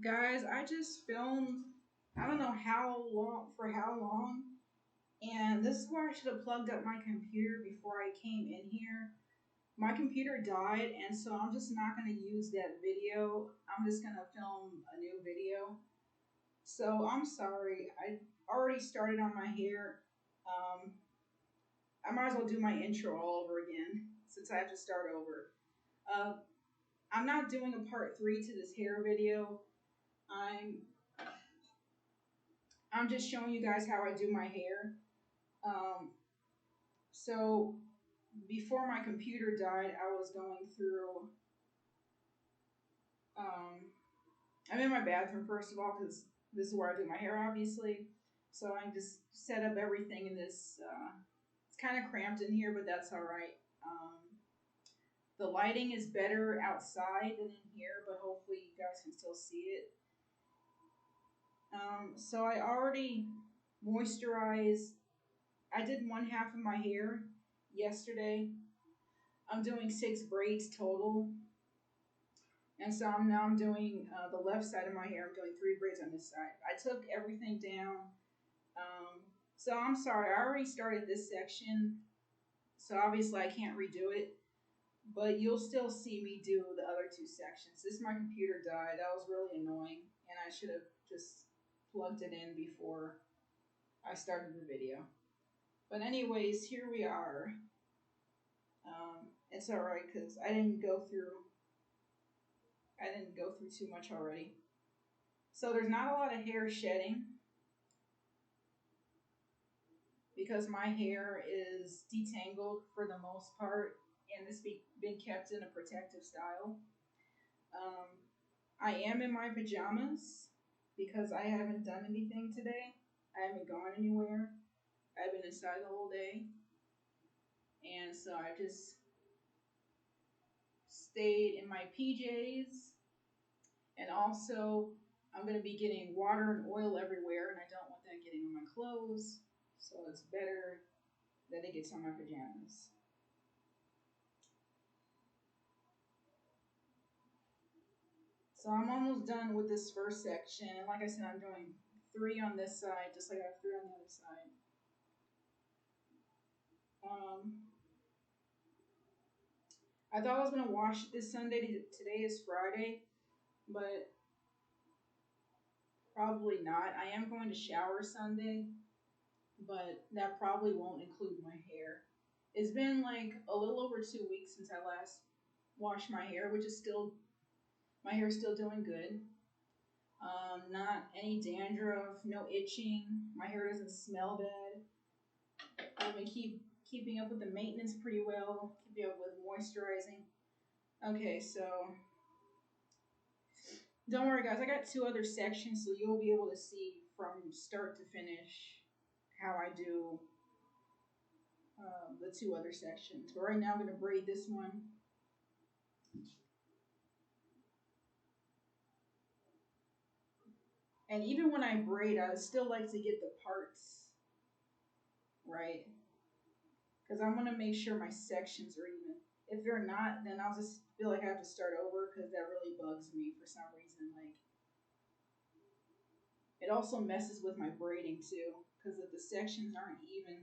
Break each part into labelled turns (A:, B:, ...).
A: Guys, I just filmed, I don't know how long, for how long, and this is where I should have plugged up my computer before I came in here. My computer died, and so I'm just not going to use that video. I'm just going to film a new video. So I'm sorry. I already started on my hair. Um, I might as well do my intro all over again since I have to start over. Uh, I'm not doing a part three to this hair video. I'm I'm just showing you guys how I do my hair. Um, so before my computer died, I was going through. Um, I'm in my bathroom first of all because this is where I do my hair, obviously. So I just set up everything in this. It's kind of cramped in here, but that's all right. The lighting is better outside than in here, but hopefully you guys can still see it. So I already moisturized. I did one half of my hair yesterday. I'm doing 6 braids total. And so now I'm doing the left side of my hair. I'm doing 3 braids on this side. I took everything down. So I'm sorry. I already started this section. So obviously I can't redo it. But you'll still see me do the other 2 sections. This my computer died. That was really annoying. And I should have just plugged it in before I started the video. But anyways, here we are. It's alright because I didn't go through too much already. So there's not a lot of hair shedding because my hair is detangled for the most part and it's been kept in a protective style. Um, I am in my pajamas because I haven't done anything today. I haven't gone anywhere. I've been inside the whole day. And so I just stayed in my PJs. And also, I'm going to be getting water and oil everywhere, and I don't want that getting on my clothes. So it's better that it gets on my pajamas. So I'm almost done with this first section. And like I said, I'm doing 3 on this side, just like I have 3 on the other side. Um, I thought I was going to wash it this Sunday. Today is Friday, but probably not. I am going to shower Sunday, but that probably won't include my hair. It's been like a little over 2 weeks since I last washed my hair, which is still, my hair's still doing good. Not any dandruff, no itching. My hair doesn't smell bad. I've been keeping up with the maintenance pretty well, keeping up with moisturizing. Okay, so don't worry, guys. I got 2 other sections, so you'll be able to see from start to finish how I do the 2 other sections. But right now, I'm going to braid this one. And even when I braid, I still like to get the parts right because I want to make sure my sections are even. If they're not, then I'll just feel like I have to start over because that really bugs me for some reason. Like it also messes with my braiding too because if the sections aren't even,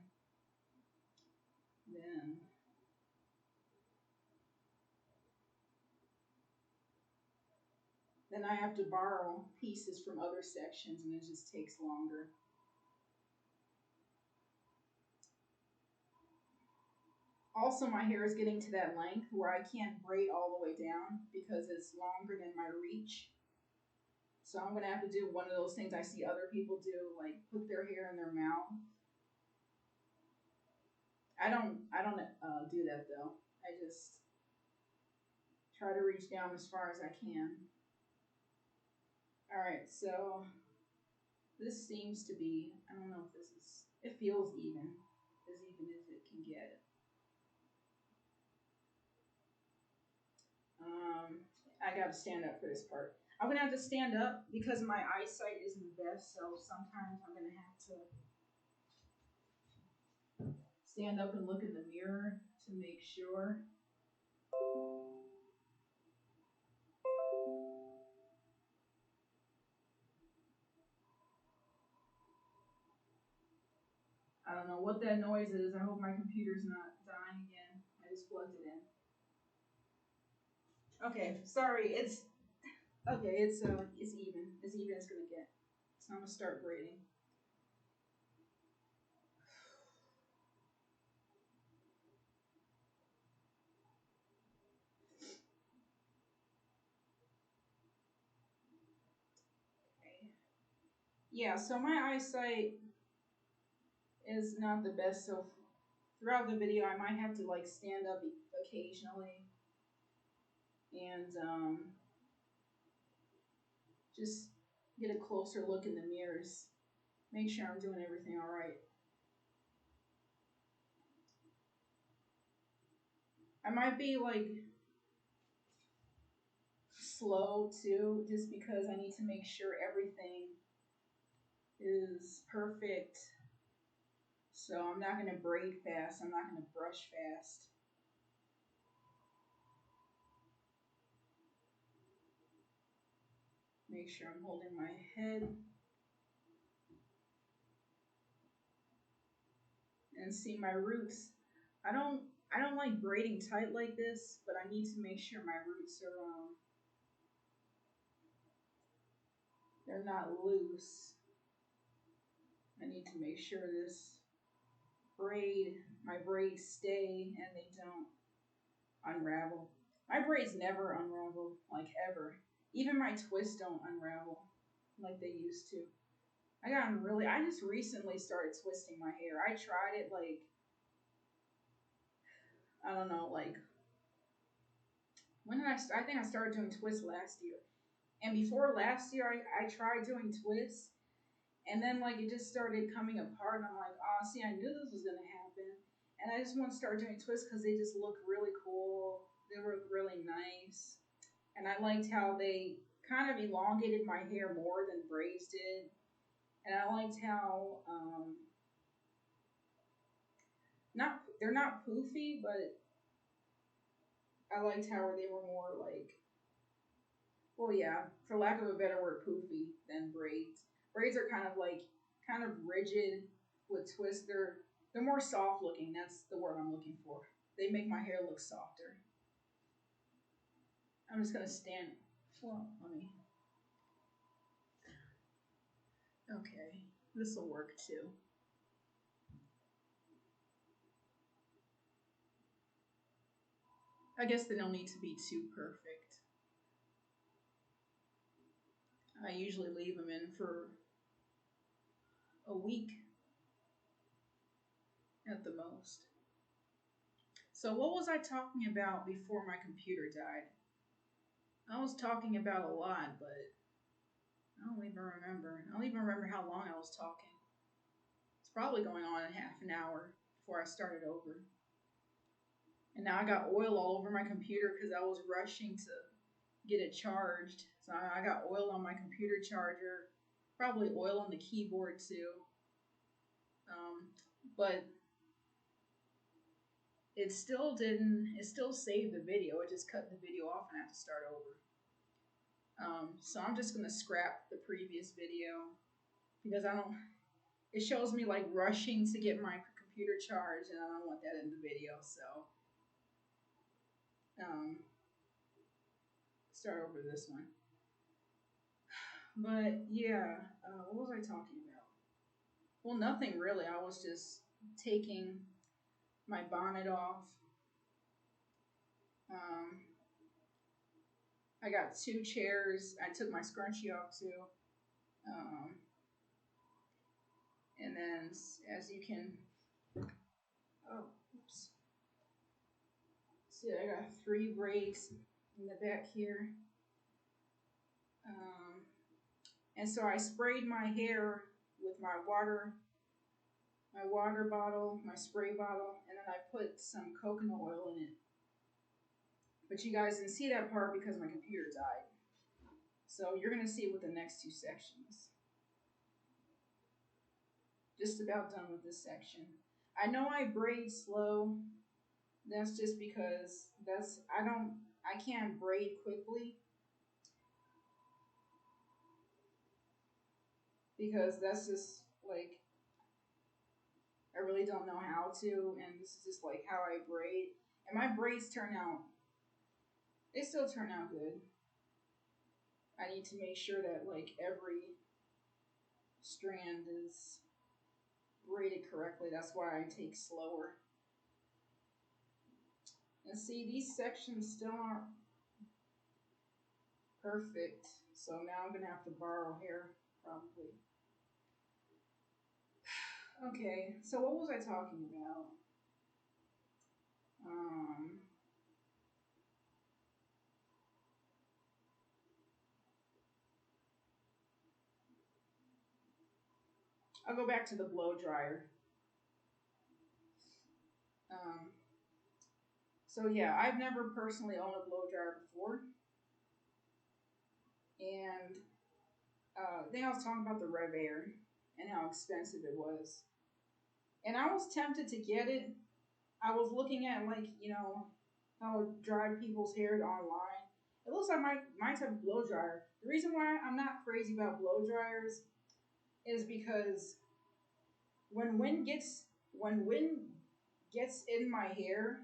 A: then I have to borrow pieces from other sections and it just takes longer. Also, my hair is getting to that length where I can't braid all the way down because it's longer than my reach. So I'm gonna have to do one of those things I see other people do, like put their hair in their mouth. I don't do that though. I just try to reach down as far as I can. All right, so this seems to be. I don't know if this is. It feels even as it can get. I got to stand up for this part. I'm gonna have to stand up because my eyesight isn't the best. So sometimes I'm gonna have to stand up and look in the mirror to make sure. I don't know what that noise is. I hope my computer's not dying again. I just plugged it in. Okay, sorry. It's okay. It's even. As even as gonna get. So I'm gonna start braiding. Okay. Yeah. So my eyesight is not the best. So throughout the video, I might have to like stand up occasionally and just get a closer look in the mirrors. Make sure I'm doing everything all right. I might be like slow too, just because I need to make sure everything is perfect. So I'm not gonna braid fast. I'm not gonna brush fast. Make sure I'm holding my head and see my roots. I don't I don't like braiding tight like this, but I need to make sure my roots are they're not loose. I need to make sure my braids stay and they don't unravel. My braids never unravel, like ever. Even my twists don't unravel like they used to. I just recently started twisting my hair. I tried it like, I don't know, like, when did I think I started doing twists last year. And before last year, I tried doing twists. And then, like, it just started coming apart. And I'm like, oh, see, I knew this was going to happen. And I just want to start doing twists because they just look really cool. They look really nice. And I liked how they kind of elongated my hair more than braids did. And I liked how not they're not poofy, but I liked how they were more like, well, yeah, for lack of a better word, poofy than braids. Braids are kind of rigid with twists. They're more soft looking. That's the word I'm looking for. They make my hair look softer. I'm just gonna stand. Well, let me. Okay, this will work too. I guess they don't need to be too perfect. I usually leave them in for a week at the most. So, what was I talking about before my computer died? I was talking about a lot, but I don't even remember. I don't even remember how long I was talking. It's probably going on in half an hour before I started over. And now I got oil all over my computer because I was rushing to get it charged. So I got oil on my computer charger, probably oil on the keyboard too. But it still saved the video. It just cut the video off and I have to start over. So I'm just gonna scrap the previous video because I don't. It shows me like rushing to get my computer charged, and I don't want that in the video. So, um, start over this one. But yeah, what was I talking about? Well, nothing really. I was just taking my bonnet off. Um, I got two chairs. I took my scrunchie off too. Um, and then, as you can, oh, oops. See, I got three braids in the back here. And so I sprayed my hair with my water bottle, my spray bottle, and then I put some coconut oil in it. But you guys didn't see that part because my computer died. So you're gonna see it with the next two sections. Just about done with this section. I know I braid slow. That's just because I can't braid quickly because that's just like I really don't know how to, and this is just like how I braid. And my braids turn out, they still turn out good. I need to make sure that like every strand is braided correctly. That's why I take slower. And see, these sections still aren't perfect. So now I'm gonna have to borrow hair probably. Okay, so what was I talking about? Um, I'll go back to the blow dryer. Um, so yeah, I've never personally owned a blow dryer before, and I think I was talking about the Rev Air and how expensive it was, and I was tempted to get it. I was looking at like how it dried people's hair online. It looks like my type of blow dryer. The reason why I'm not crazy about blow dryers is because when wind gets when wind gets in my hair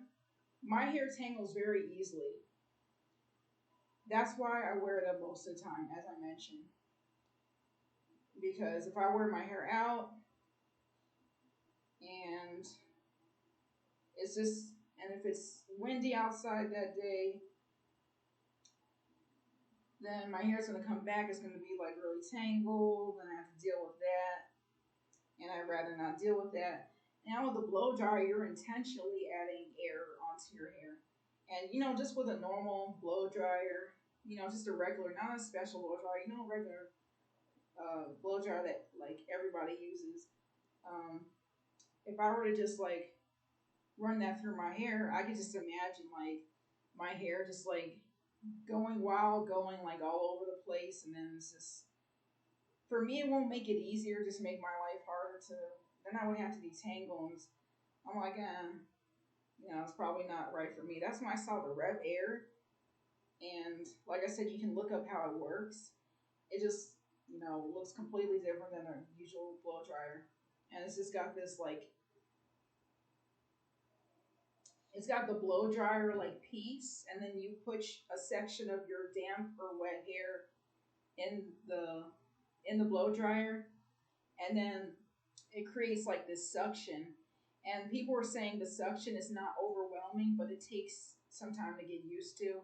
A: tangles very easily. That's why I wear them most of the time, as I mentioned. Because if I wear my hair out and it's just and if it's windy outside that day, then my hair's gonna come back. It's gonna be like really tangled, and I have to deal with that. And I'd rather not deal with that. Now with the blow dryer, you're intentionally adding air onto your hair, and just with a normal blow dryer, just a regular, not a special blow dryer, regular blow dryer that like everybody uses. Um, if I were to just like run that through my hair, I could just imagine like my hair just like going wild, going like all over the place, and then it's just for me it won't make it easier, just make my life harder to. Then I would have to detangle. And I'm like, it's probably not right for me. That's when I saw the Rev Air, and like I said, you can look up how it works. It just looks completely different than a usual blow dryer, and it's just got this like it's got the blow dryer like piece, and then you put a section of your damp or wet hair in the blow dryer, and then it creates like this suction. And people were saying the suction is not overwhelming, but it takes some time to get used to.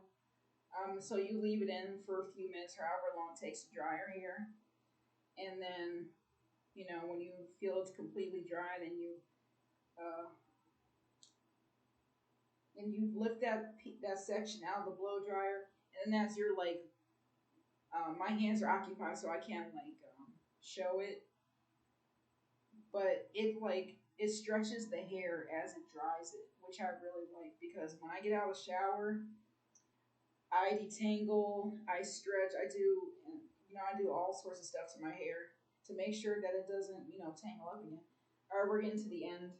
A: So you leave it in for a few minutes, however long it takes to dry your hair, and then when you feel it's completely dry, then uh, you lift that section out of the blow dryer, and then that's your like. My hands are occupied, so I can't like show it, but it stretches the hair as it dries it, which I really like because when I get out of the shower, I detangle, I stretch, I do all sorts of stuff to my hair to make sure that it doesn't tangle up again. All right, we're getting to the end.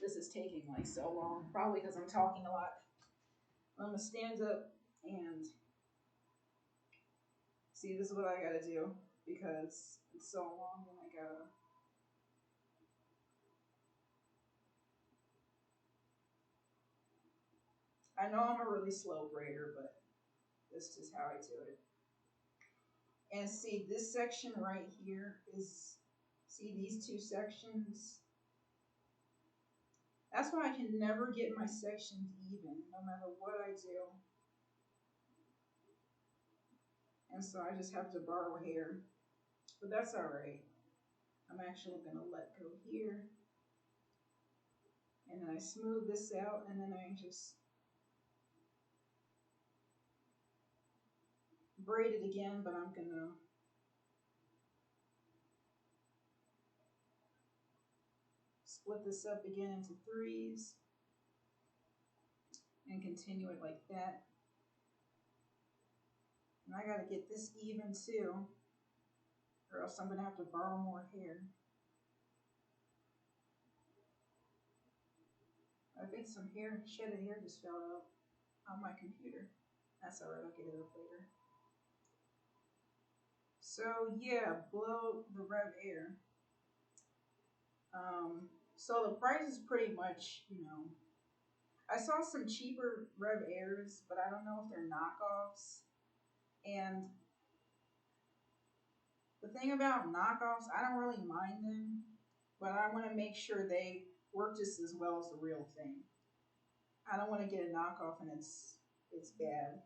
A: This is taking like so long, probably because I'm talking a lot. I'm gonna stand up and see. This is what I gotta do because it's so long, and I gotta. I know I'm a really slow braider, but this is how I do it. And see, this section right here is, see these two sections? That's why I can never get my sections even, no matter what I do. And so I just have to borrow hair. But that's alright. I'm actually going to let go here. And then I smooth this out, and then I just braid it again, but I'm going to split this up again into threes and continue it like that. And I gotta get this even too, or else I'm gonna have to borrow more hair. I think some shedded hair just fell out on my computer. That's alright, I'll get it up later. So yeah, blow the Rev Air. So the price is pretty much, I saw some cheaper Rev Airs, but I don't know if they're knockoffs. And the thing about knockoffs, I don't really mind them, but I want to make sure they work just as well as the real thing. I don't want to get a knockoff and it's bad.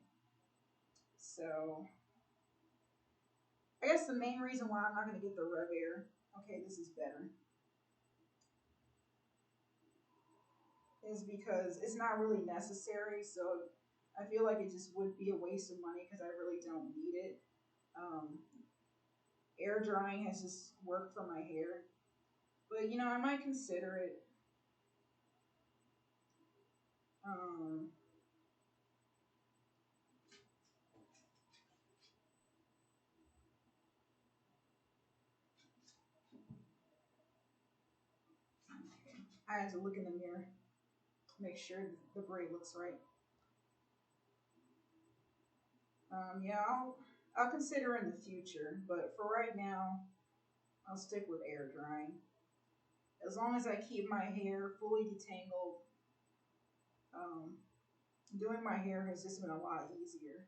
A: So I guess the main reason why I'm not going to get the Rev Air, okay, this is better, is because it's not really necessary. So I feel like it just would be a waste of money because I really don't need it. Um, Air drying has just worked for my hair, but I might consider it. Um, I had to look in the mirror, make sure the braid looks right. Yeah, I'll consider in the future, but for right now, I'll stick with air drying. As long as I keep my hair fully detangled, um, doing my hair has just been a lot easier.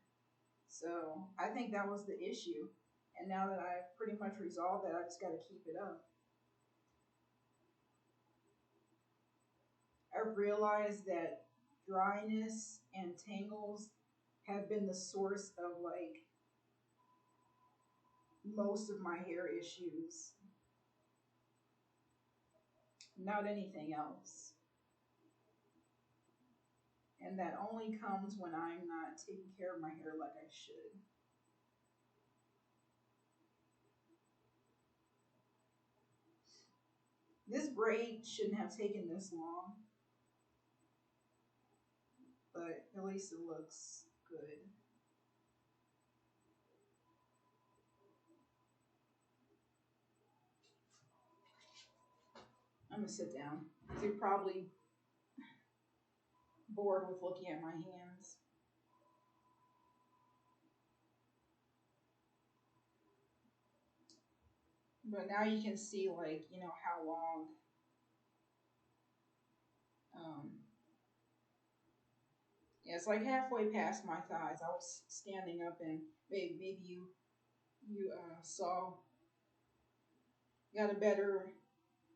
A: So I think that was the issue. And now that I've pretty much resolved that, I just got to keep it up. I've realized that dryness and tangles have been the source of like most of my hair issues, not anything else. And that only comes when I'm not taking care of my hair like I should. This braid shouldn't have taken this long, but at least it looks good. I'm gonna sit down. You're probably bored with looking at my hands. But now you can see, like, how long. Um, yeah, it's like halfway past my thighs. I was standing up, and maybe you saw, got a better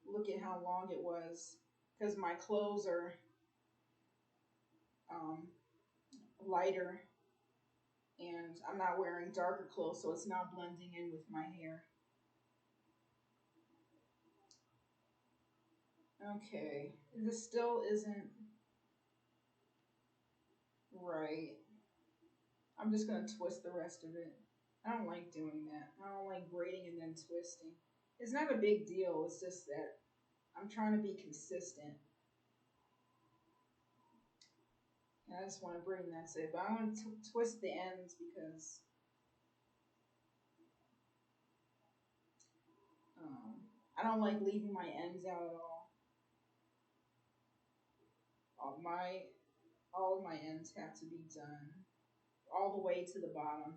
A: look at how long it was, because my clothes are um, lighter, and I'm not wearing darker clothes, so it's not blending in with my hair. Okay, this still isn't right. I'm just gonna twist the rest of it. I don't like doing that. I don't like braiding and then twisting. It's not a big deal. It's just that I'm trying to be consistent. And I just want to braid and that's it. But I want to twist the ends because um, I don't like leaving my ends out at all. My all of my ends have to be done all the way to the bottom.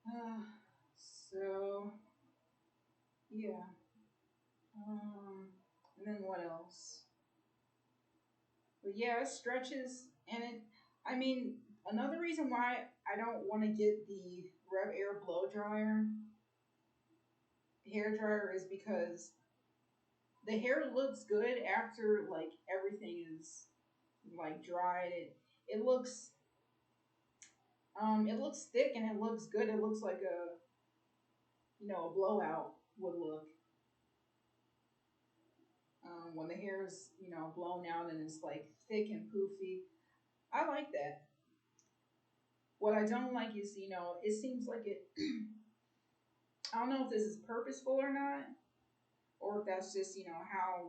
A: Uh, so yeah. And then what else? But yeah, it stretches and it. I mean, another reason why I don't want to get the Rev Air blow dryer hair dryer is because the hair looks good after like everything is like dried. It looks thick and it looks good. It looks like a blowout would look when the hair is blown out and it's like thick and poofy. I like that. What I don't like is it seems like it. I don't know if this is purposeful or not, or if that's just how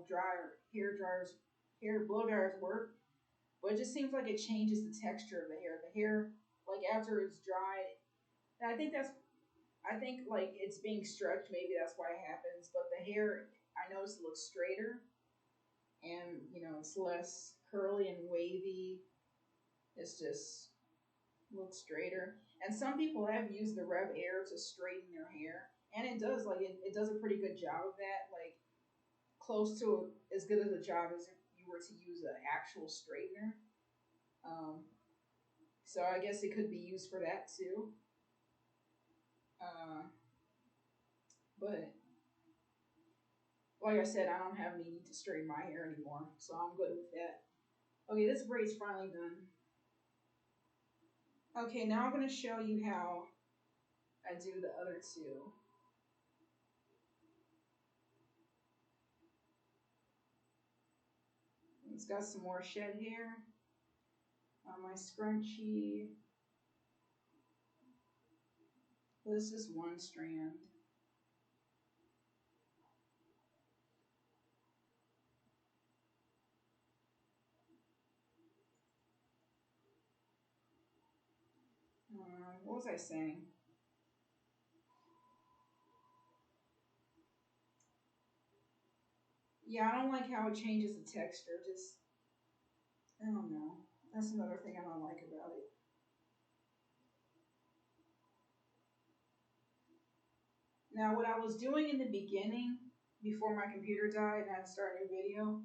A: hair blow dryers work. But it just seems like it changes the texture of the hair. The hair, like after it's dried, and I think like it's being stretched. Maybe that's why it happens. But the hair, I notice it looks straighter, and it's less curly and wavy. It's just look straighter. And some people have used the Rev Air to straighten their hair, and it does it does a pretty good job of that, like close to as good as a job as if you were to use an actual straightener. Um, so I guess it could be used for that too. Uh, but like I said, I don't have any need to straighten my hair anymore, so I'm good with that. Okay, this braid's finally done. Okay, now I'm going to show you how I do the other two. It's got some more shed hair on my scrunchie. This is one strand. What was I saying? Yeah, I don't like how it changes the texture. Just, I don't know. That's another thing I don't like about it. Now, what I was doing in the beginning, before my computer died and I had to start a new video,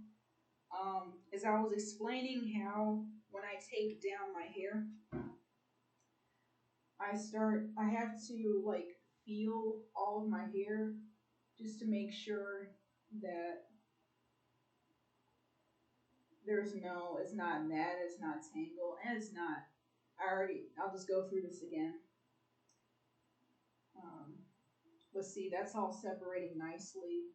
A: is I was explaining how when I take down my hair, I have to like feel all of my hair just to make sure that it's not matted, it's not tangled, and it's not. I'll just go through this again. Um, let's see, that's all separating nicely,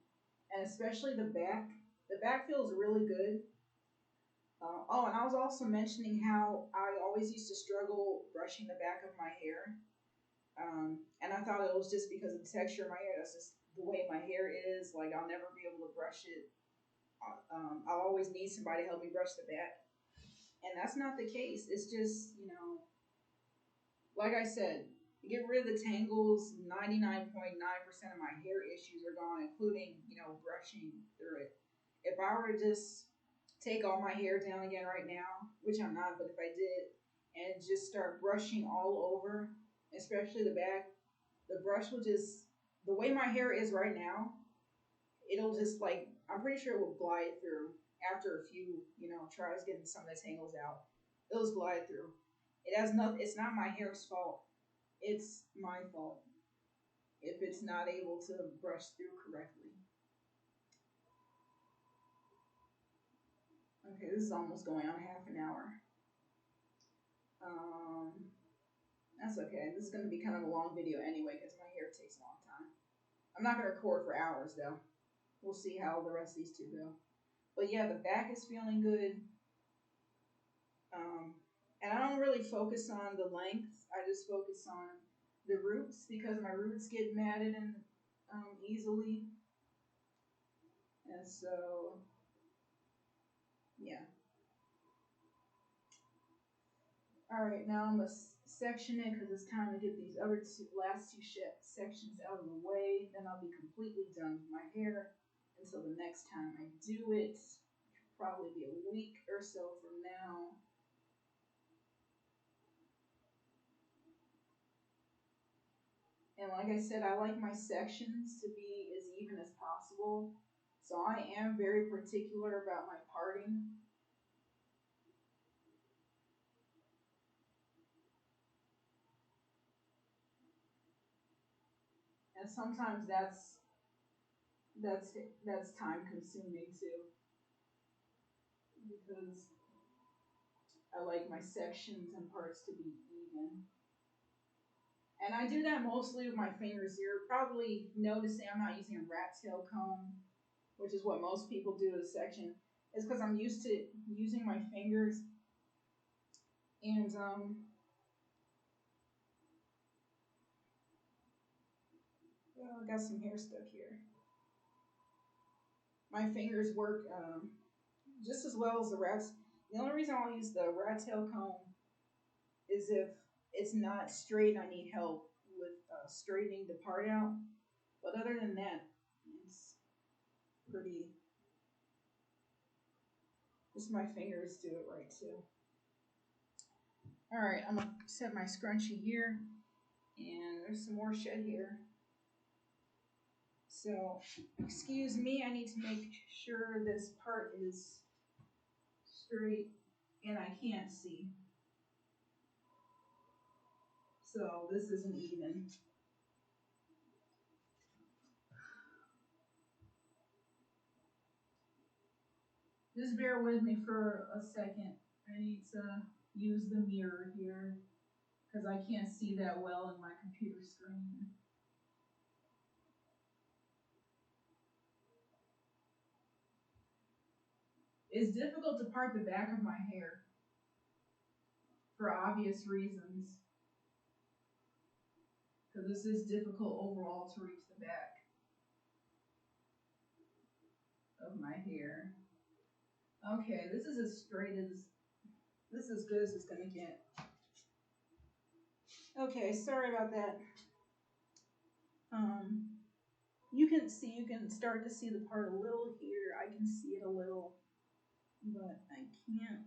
A: and especially the back. The back feels really good. Oh, and I was also mentioning how I always used to struggle brushing the back of my hair. And I thought it was just because of the texture of my hair. That's just the way my hair is. Like, I'll never be able to brush it. I'll always need somebody to help me brush the back. And that's not the case. It's just, like I said, get rid of the tangles. 99.9% of my hair issues are gone, including, brushing through it. If I were to just take all my hair down again right now, which I'm not, but if I did, and just start brushing all over, especially the back, the brush will just, the way my hair is right now, it'll just like, I'm pretty sure it will glide through after a few, tries getting some of the tangles out. It'll just glide through. It has nothing, it's not my hair's fault. It's my fault if it's not able to brush through correctly. Okay, this is almost going on half an hour. Um, that's okay. This is going to be kind of a long video anyway because my hair takes a long time. I'm not going to record for hours though. We'll see how the rest of these two go. But yeah, the back is feeling good. Um, and I don't really focus on the length. I just focus on the roots because my roots get matted and easily. And so, yeah. All right, now I'm gonna section it because it's time to get these last two sections out of the way. Then I'll be completely done with my hair until the next time I do it. Probably be a week or so from now. And like I said, I like my sections to be as even as possible. So I am very particular about my parting. And sometimes that's that's time consuming too because I like my sections and parts to be even. And I do that mostly with my fingers. You're probably noticing I'm not using a rat tail comb, which is what most people do with a section. It's because I'm used to using my fingers. And I got some hair stuck here. My fingers work just as well as the rats. The only reason I'll use the rat tail comb is if it's not straight and I need help with straightening the part out. But other than that, it's pretty. Just my fingers do it right too. All right, I'm gonna set my scrunchie here, and there's some more shed here. So, excuse me, I need to make sure this part is straight and I can't see. So, this isn't even. Just bear with me for a second. I need to use the mirror here because I can't see that well in my computer screen. It's difficult to part the back of my hair for obvious reasons because this is difficult overall to reach the back of my hair. Okay, this is as straight as this is as good as it's gonna get. Okay, sorry about that. Um, you can start to see the part a little here. I can see it a little, but I can't.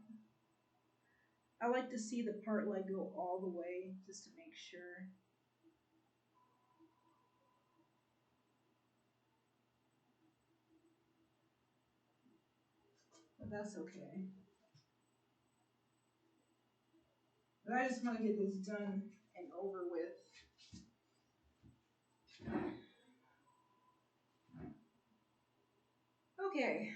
A: I like to see the part like go all the way just to make sure. But that's okay. But I just want to get this done and over with. Okay.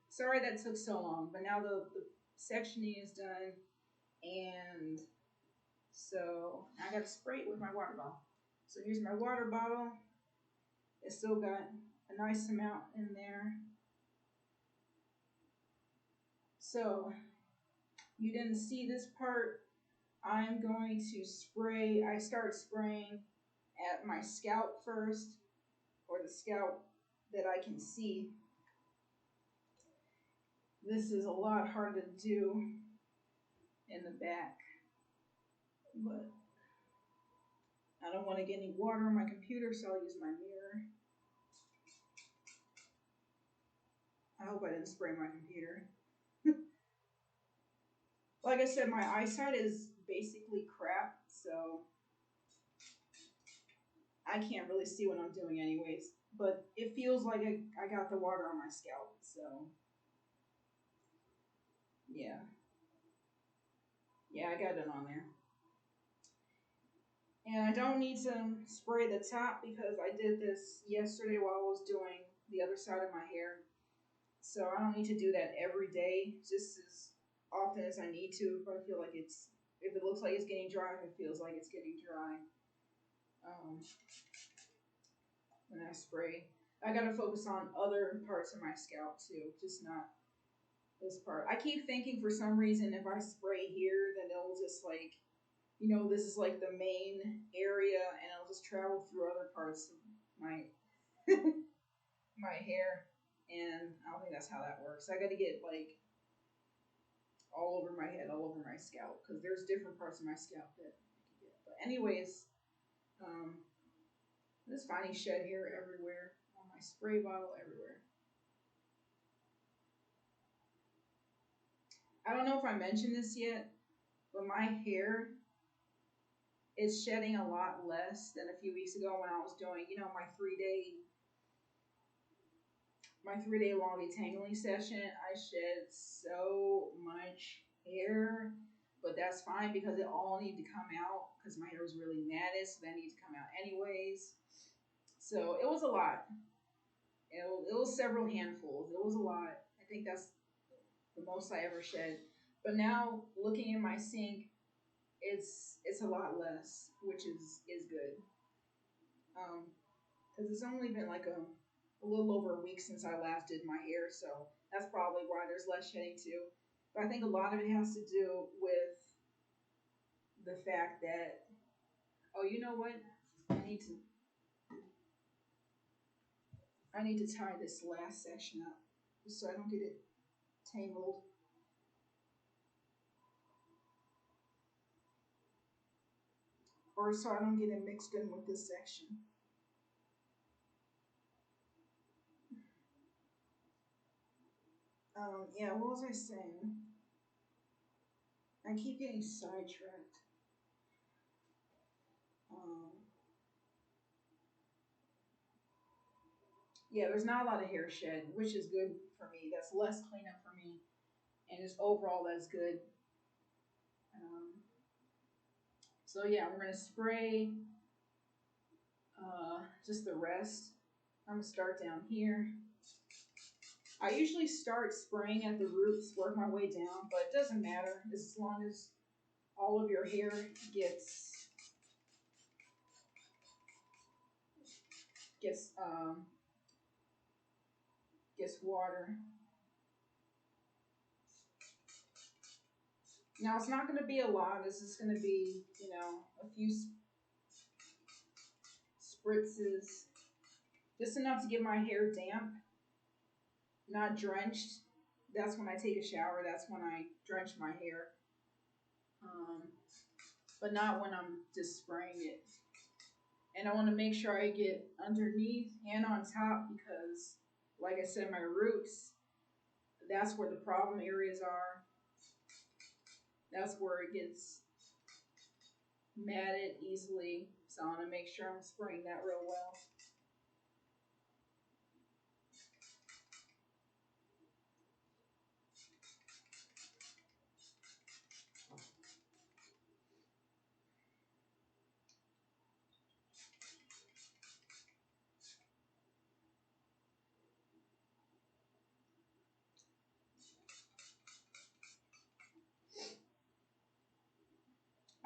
A: Sorry that took so long, but now the sectioning is done, and so I got to spray it with my water bottle. So here's my water bottle. It's still got a nice amount in there. So you didn't see this part. I'm going to spray. I start spraying at my scalp first, or the scalp that I can see. This is a lot harder to do in the back, but I don't want to get any water on my computer, so I'll use my mirror. I hope I didn't spray my computer. Like I said, my eyesight is basically crap, so I can't really see what I'm doing anyways. But it feels like I got the water on my scalp, so yeah. Yeah, I got it on there. And I don't need to spray the top because I did this yesterday while I was doing the other side of my hair. So I don't need to do that every day, just as often as I need to. If I feel like if it looks like it's getting dry, if it feels like it's getting dry, um, when I spray. I gotta focus on other parts of my scalp too, just not this part. I keep thinking for some reason if I spray here, then it'll just like, this is like the main area, and it'll just travel through other parts of my my hair, and I don't think that's how that works. I got to get like all over my head, all over my scalp, because there's different parts of my scalp that I can get. But anyways, this finding shed hair everywhere on my spray bottle everywhere. I don't know if I mentioned this yet, but my hair is shedding a lot less than a few weeks ago when I was doing, my 3 day long detangling session. I shed so much hair, but that's fine because it all needed to come out because my hair was really matted, so that needed to come out anyways. So it was a lot. It was several handfuls. It was a lot. I think that's the most I ever shed. But now looking in my sink, it's a lot less, which is good. Because it's only been like a little over a week since I last did my hair, so that's probably why there's less shedding too. But I think a lot of it has to do with the fact that, oh, you know what? I need to I need to tie this last section up just so I don't get it tangled. Or so I don't get it mixed in with this section. Yeah, what was I saying? I keep getting sidetracked. Um, yeah, there's not a lot of hair shed, which is good for me. That's less cleanup for me, and just overall that's good. Um, so yeah, we're gonna spray just the rest. I'm gonna start down here. I usually start spraying at the roots, work my way down, but it doesn't matter as long as all of your hair gets gets um, gets water. Now it's not going to be a lot. This is going to be, a few spritzes, just enough to get my hair damp, not drenched. That's when I take a shower. That's when I drench my hair, um, but not when I'm just spraying it. And I want to make sure I get underneath and on top because, like I said, my roots. That's where the problem areas are. That's where it gets matted easily. So I want to make sure I'm spraying that real well.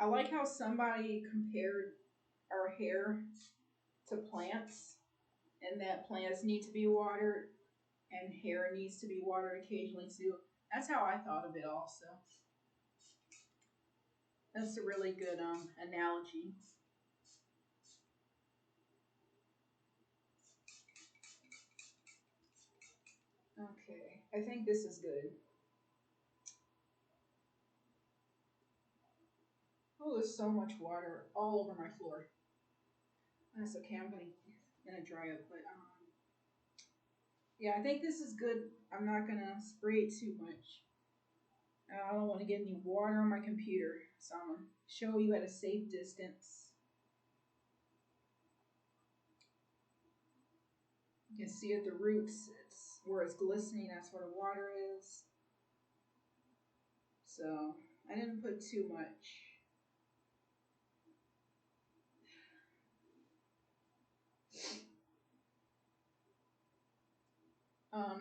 A: I like how somebody compared our hair to plants and that plants need to be watered and hair needs to be watered occasionally too. That's how I thought of it also. That's a really good analogy. Okay, I think this is good. Oh, there's so much water all over my floor. That's okay. I'm gonna dry up, but yeah, I think this is good. I'm not gonna spray it too much. I don't want to get any water on my computer, so I'm gonna show you at a safe distance. You can see at the roots, it's where it's glistening. That's where the water is. So I didn't put too much.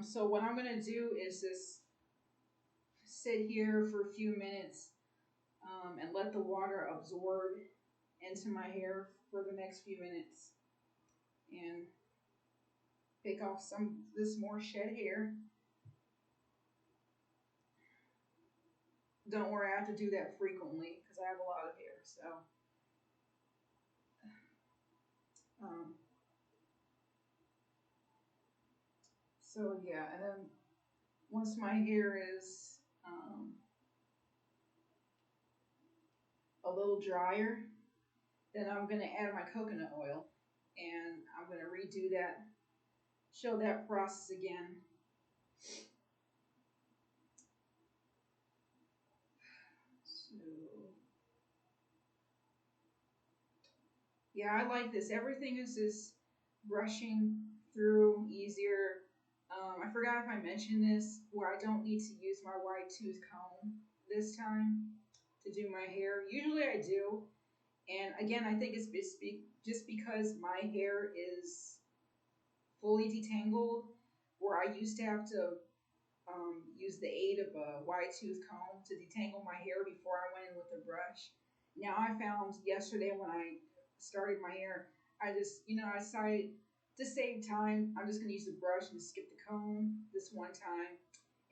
A: So what I'm gonna do is just sit here for a few minutes and let the water absorb into my hair for the next few minutes and pick off some this more shed hair. Don't worry, I have to do that frequently because I have a lot of hair. Um, so yeah, and then once my hair is a little drier, then I'm gonna add my coconut oil, and I'm gonna redo that, show that process again. So yeah, I like this. Everything is just brushing through easier. I forgot if I mentioned this, where I don't need to use my wide tooth comb this time to do my hair. Usually I do, and again, I think just because my hair is fully detangled, where I used to have to use the aid of a wide tooth comb to detangle my hair before I went in with the brush. Now I found yesterday when I started my hair, I just, I decided to save time. I'm just going to use the brush and skip the comb this one time.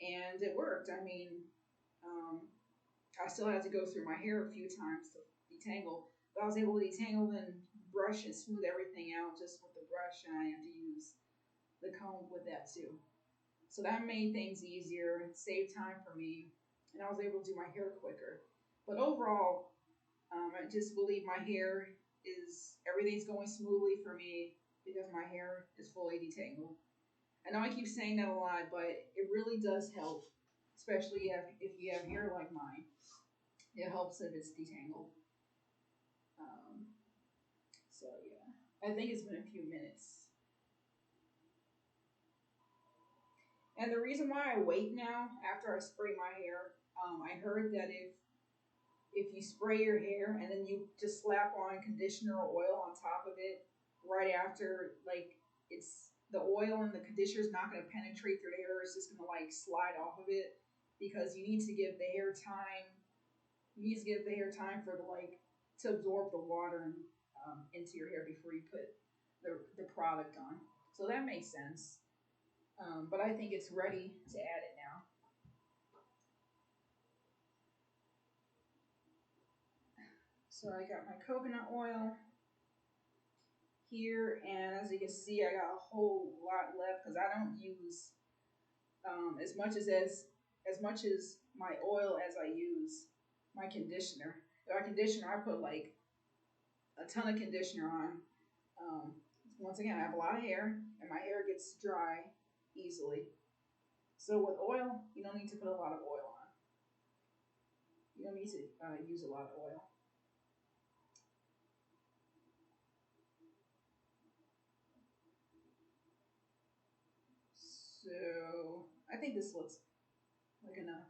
A: And it worked. I mean, um, I still had to go through my hair a few times to detangle, but I was able to detangle and brush and smooth everything out just with the brush, and I had to use the comb with that too. So that made things easier and saved time for me, and I was able to do my hair quicker. But overall, I just believe my hair is everything's going smoothly for me because my hair is fully detangled. I know I keep saying that a lot, but it really does help, especially if you have hair like mine. It helps if it's detangled. Um, so yeah, I think it's been a few minutes. And the reason why I wait now after I spray my hair, I heard that if you spray your hair and then you just slap on conditioner or oil on top of it right after, like it's the oil and the conditioner is not going to penetrate through the hair. It's just going to like slide off of it because you need to give the hair time. You need to give the hair time for the like to absorb the water into your hair before you put the product on. So that makes sense. But I think it's ready to add it now. So I got my coconut oil here, and as you can see, I got a whole lot left because I don't use as much as my oil as I use my conditioner. My conditioner, I put like a ton of conditioner on. Um, Once again, I have a lot of hair, and my hair gets dry easily. So with oil, you don't need to put a lot of oil on. You don't need to use a lot of oil. So I think this looks like enough.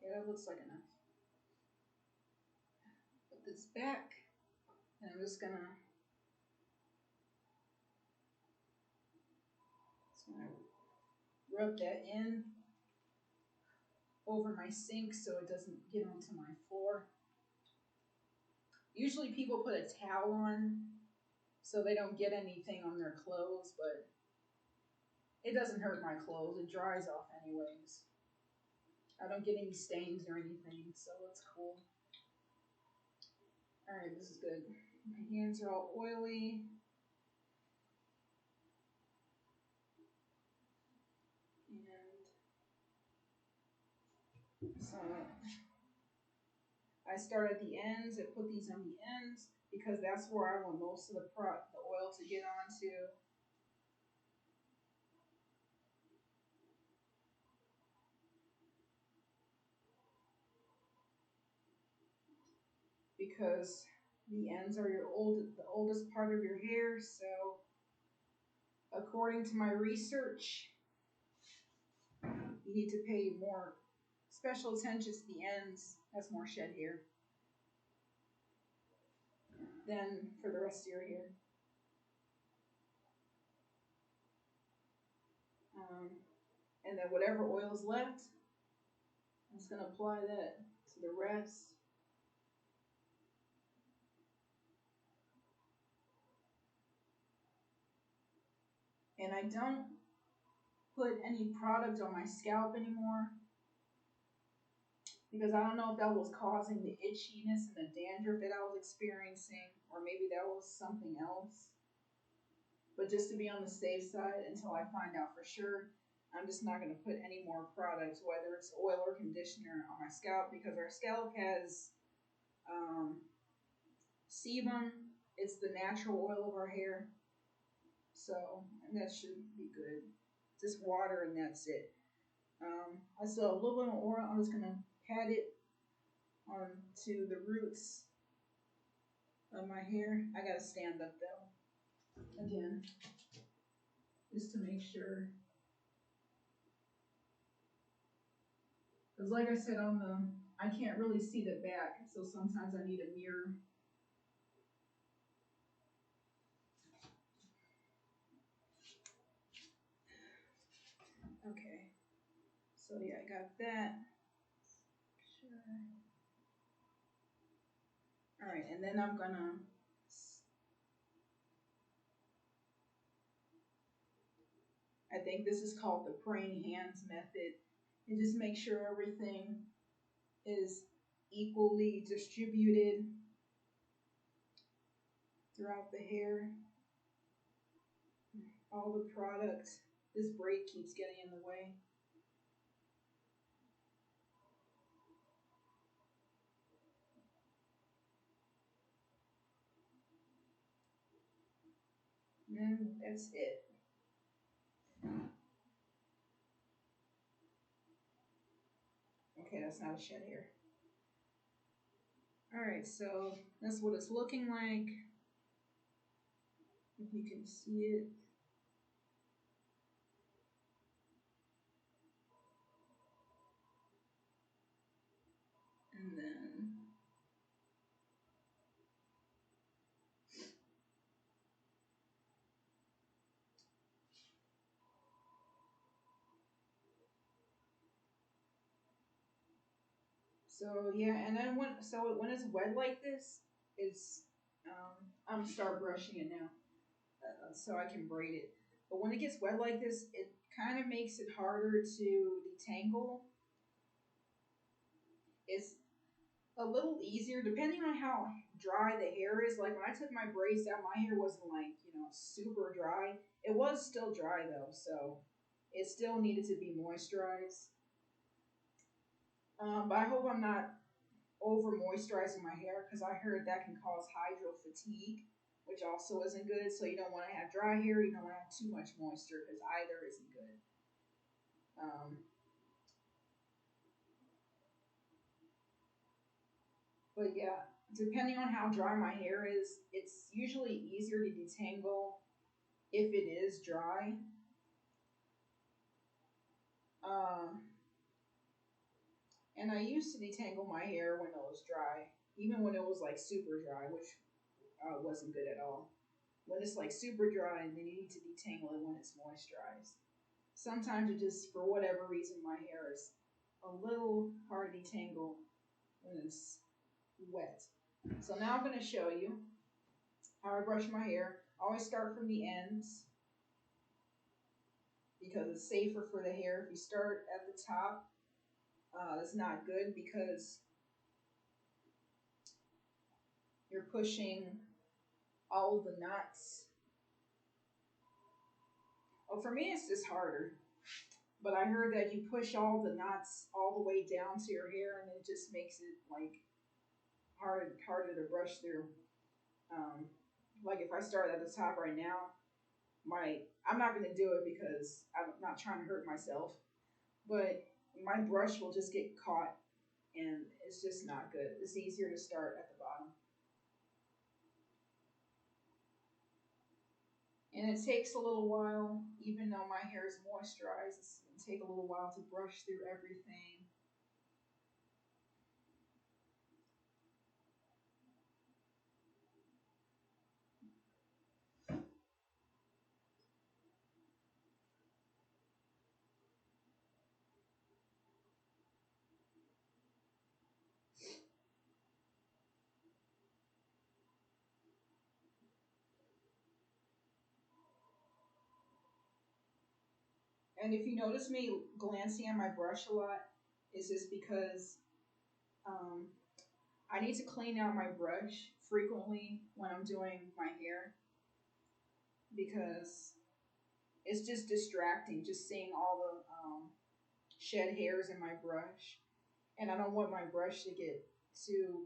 A: Yeah, it looks like enough. Put this back, and I'm just gonna rub that in over my sink so it doesn't get onto my floor. Usually people put a towel on so they don't get anything on their clothes, but it doesn't hurt my clothes. It dries off anyways. I don't get any stains or anything, so it's cool. All right, this is good. My hands are all oily. And so I start at the ends and put these on the ends because that's where I want most of the oil to get onto. Because the ends are the oldest part of your hair. So according to my research, you need to pay more special attention to the ends. That's more shed hair than for the rest of your hair. Um, and then whatever oil is left, I'm just gonna apply that to the rest. And I don't put any product on my scalp anymore because I don't know if that was causing the itchiness and the dandruff that I was experiencing, or maybe that was something else. But just to be on the safe side until I find out for sure, I'm just not going to put any more products, whether it's oil or conditioner, on my scalp because our scalp has um, sebum. It's the natural oil of our hair. So that should be good. Just water and that's it. I saw a little bit of oil. I'm just going to pat it onto the roots of my hair. I got to stand up though. Again, just to make sure. Because like I said I can't really see the back, so sometimes I need a mirror. Okay, so yeah, I got that. Sure. All right, and then I think this is called the praying hands method. And just make sure everything is equally distributed throughout the hair. All the product. This braid keeps getting in the way. And that's it. Okay, that's not a shed hair. All right, so that's what it's looking like. If you can see it. And then, so yeah, and then when it's wet like this, it's I'm gonna start brushing it now, so I can braid it. But when it gets wet like this, it kind of makes it harder to detangle. It's a little easier depending on how dry the hair is. Like when I took my braids out, my hair wasn't like, super dry. It was still dry though, so it still needed to be moisturized. But I hope I'm not over moisturizing my hair because I heard that can cause hydro fatigue, which also isn't good. So you don't want to have dry hair, you don't want to have too much moisture because either isn't good. Um, but yeah, depending on how dry my hair is, it's usually easier to detangle if it is dry. Um, and I used to detangle my hair when it was dry, even when it was like super dry, which wasn't good at all. When it's like super dry, and then you need to detangle it when it's moisturized. Sometimes it just, for whatever reason, my hair is a little hard to detangle when it's wet. So now I'm going to show you how I brush my hair. I always start from the ends because it's safer for the hair. If you start at the top, it's not good because you're pushing all the knots. Well, for me, it's just harder. But I heard that you push all the knots all the way down to your hair, and it just makes it like harder to brush through. Um, like if I start at the top right now, I'm not gonna do it because I'm not trying to hurt myself, but my brush will just get caught, and it's just not good. It's easier to start at the bottom, and it takes a little while. Even though my hair is moisturized, it's gonna take a little while to brush through everything. And if you notice me glancing at my brush a lot, it's just because um, I need to clean out my brush frequently when I'm doing my hair because it's just distracting just seeing all the shed hairs in my brush. And I don't want my brush to get too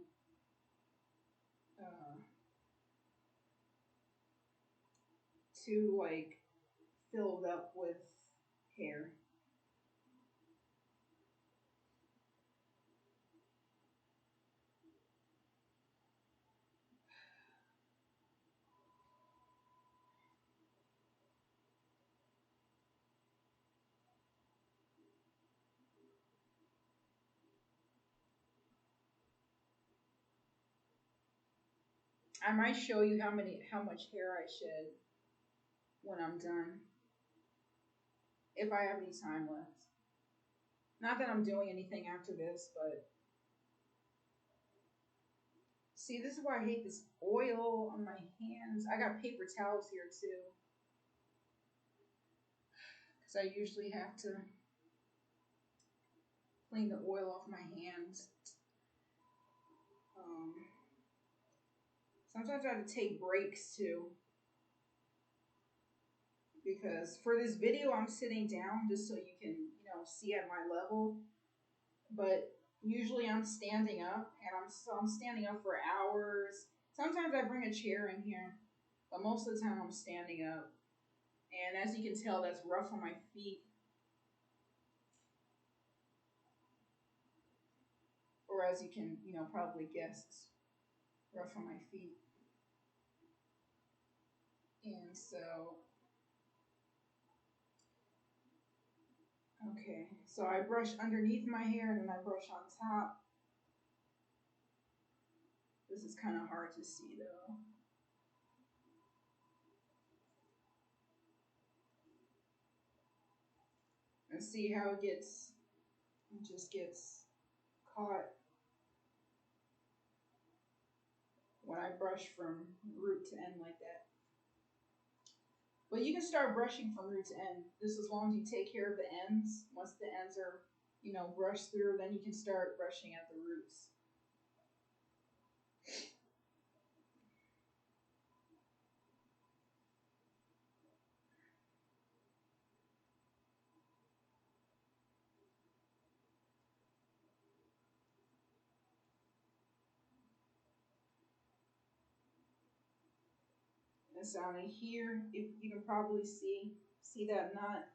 A: uh, too like filled up with hair. I might show you how much hair I shed when I'm done if I have any time left. Not that I'm doing anything after this, but see, this is why I hate this oil on my hands. I got paper towels here too, because I usually have to clean the oil off my hands. Um, Sometimes I have to take breaks too, because for this video I'm sitting down just so you can, see at my level. But usually I'm standing up, and I'm standing up for hours. Sometimes I bring a chair in here, but most of the time I'm standing up. And as you can tell, that's rough on my feet. as you can, probably guess, it's rough on my feet. And so, okay, so I brush underneath my hair and then I brush on top. This is kind of hard to see though. And see how it just gets caught when I brush from root to end like that. But you can start brushing from root to end, just as long as you take care of the ends. Once the ends are, brushed through, then you can start brushing at the roots. And so on here, if you can probably see that knot.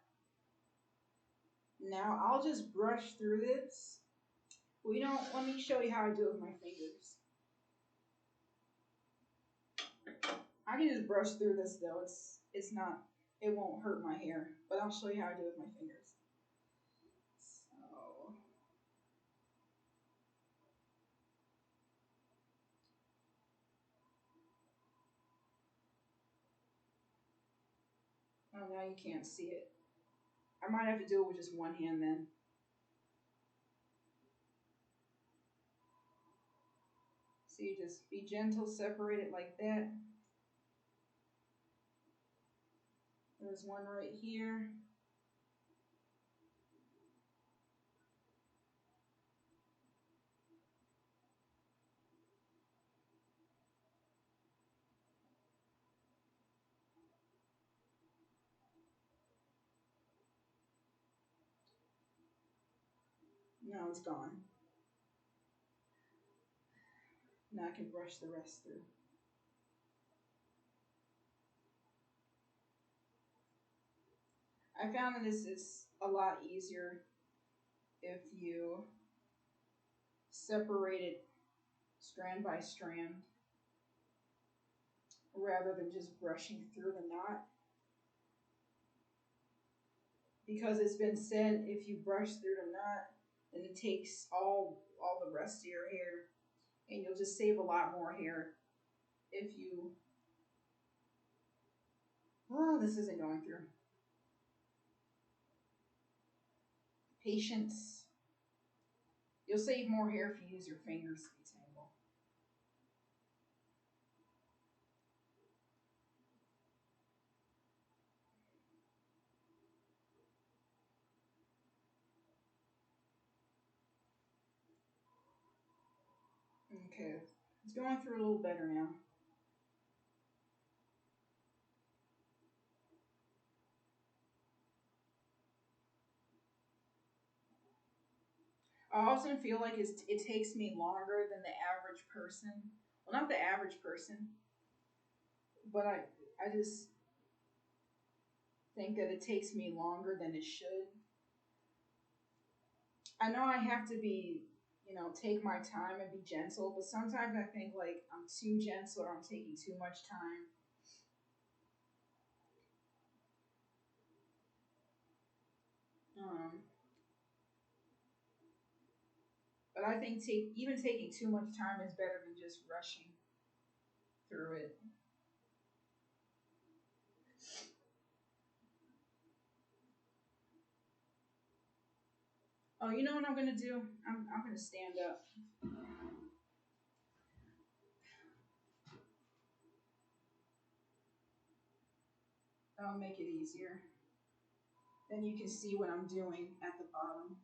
A: Now I'll just brush through this. Well, let me show you how I do it with my fingers. I can just brush through this though. It's not, it won't hurt my hair, but I'll show you how I do it with my fingers. So, oh, now you can't see it. I might have to do it with just one hand then. So you just be gentle, separate it like that. There's one right here. Now it's gone. Now I can brush the rest through. I found that this is a lot easier if you separate it strand by strand rather than just brushing through the knot. Because it's been said if you brush through the knot, then it takes all the rest of your hair, and you'll just save a lot more hair if you. Oh, this isn't going through. Patience. You'll save more hair if you use your fingers to detangle. Okay, it's going through a little better now. I often feel like it takes me longer than the average person. Well, not the average person, but I just think that it takes me longer than it should. I know I have to be, take my time and be gentle, but sometimes I think like I'm too gentle or I'm taking too much time. Um, but I think even taking too much time is better than just rushing through it. Oh, you know what I'm gonna do? I'm gonna stand up. That'll make it easier. Then you can see what I'm doing at the bottom.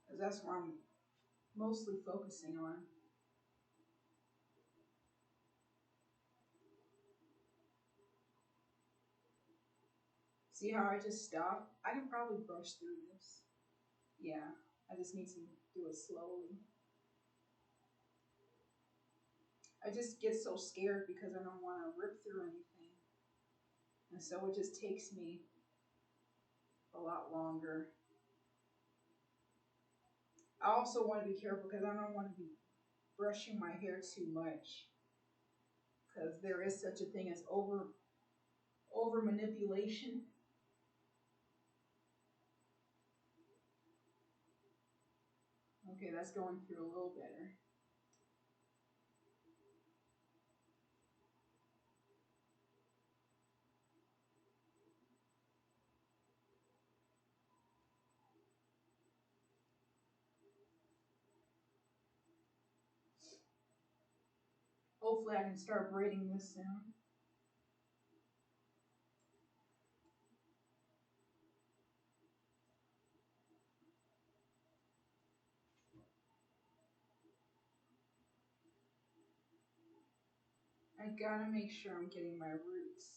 A: Because that's where I'm mostly focusing on. See how I just stopped? I can probably brush through this. Yeah, I just need to do it slowly. I just get so scared because I don't want to rip through anything. And so it just takes me a lot longer. I also want to be careful because I don't want to be brushing my hair too much because there is such a thing as over manipulation. Okay, that's going through a little better. Hopefully I can start braiding this soon. I gotta make sure I'm getting my roots.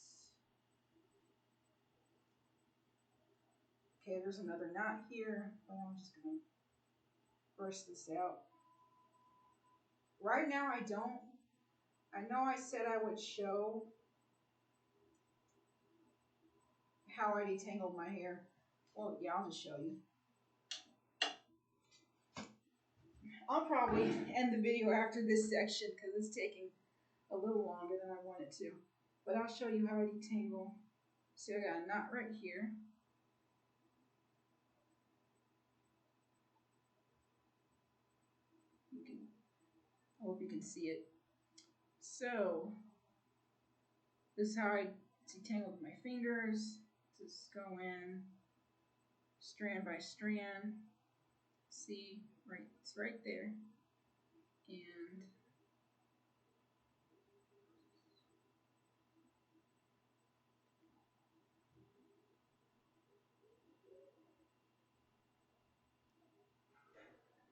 A: Okay, there's another knot here, but I'm just gonna brush this out. Right now I don't. I know I said I would show how I detangled my hair. Well, yeah, I'll just show you. I'll probably end the video after this section because it's taking a little longer than I wanted to. But I'll show you how I detangle. So I got a knot right here. You can, I hope you can see it. So this is how I detangle with my fingers. Just go in strand by strand. See, right, it's right there.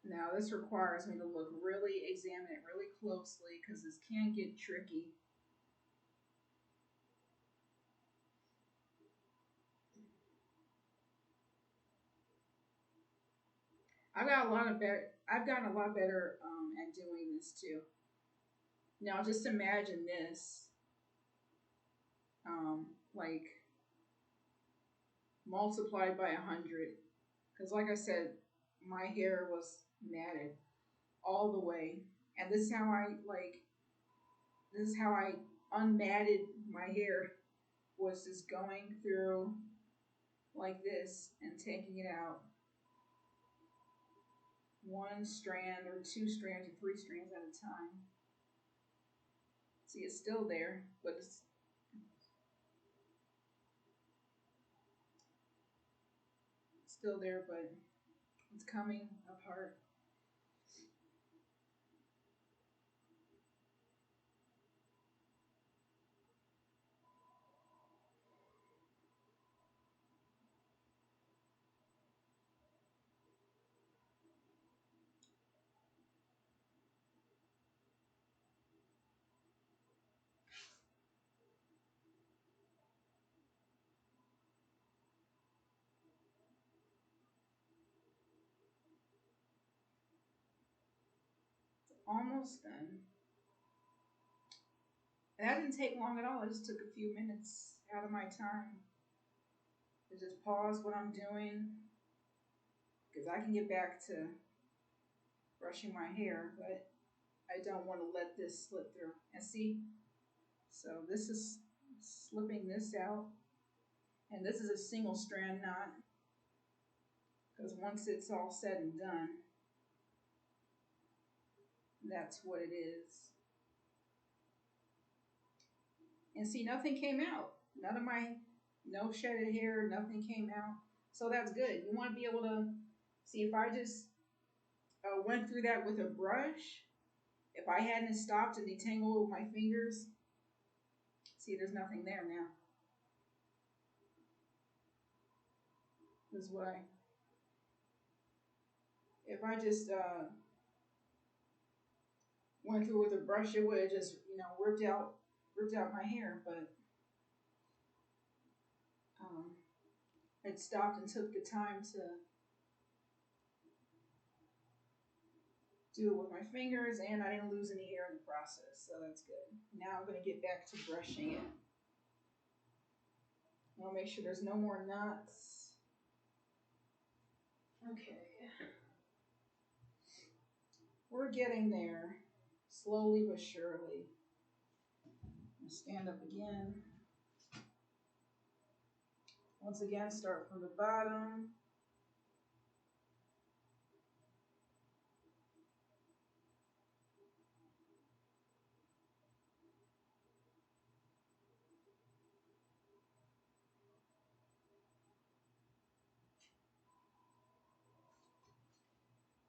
A: And now this requires me to examine it really closely because this can get tricky. I've gotten a lot better at doing this too. Now just imagine this, like multiplied by 100, because like I said, my hair was matted all the way, and this is how I unmatted my hair, was just going through like this and taking it out one strand or two strands or three strands at a time. See, it's still there, but it's still there, but it's coming apart. Almost done. And that didn't take long at all. It just took a few minutes out of my time to just pause what I'm doing because I can get back to brushing my hair, but I don't want to let this slip through. And see, so this is slipping this out, and this is a single strand knot because once it's all said and done, that's what it is. And see, nothing came out. None of my, no shedded hair, nothing came out. So that's good. You want to be able to see if I just went through that with a brush. If I hadn't stopped and detangled with my fingers, see, there's nothing there now. This is what if I just went through with a brush, it would have just, ripped out my hair. But um, it stopped and took the time to do it with my fingers, and I didn't lose any hair in the process, so that's good. Now I'm going to get back to brushing it. I'll make sure there's no more knots. Okay. We're getting there. Slowly but surely. Stand up again. Once again, start from the bottom.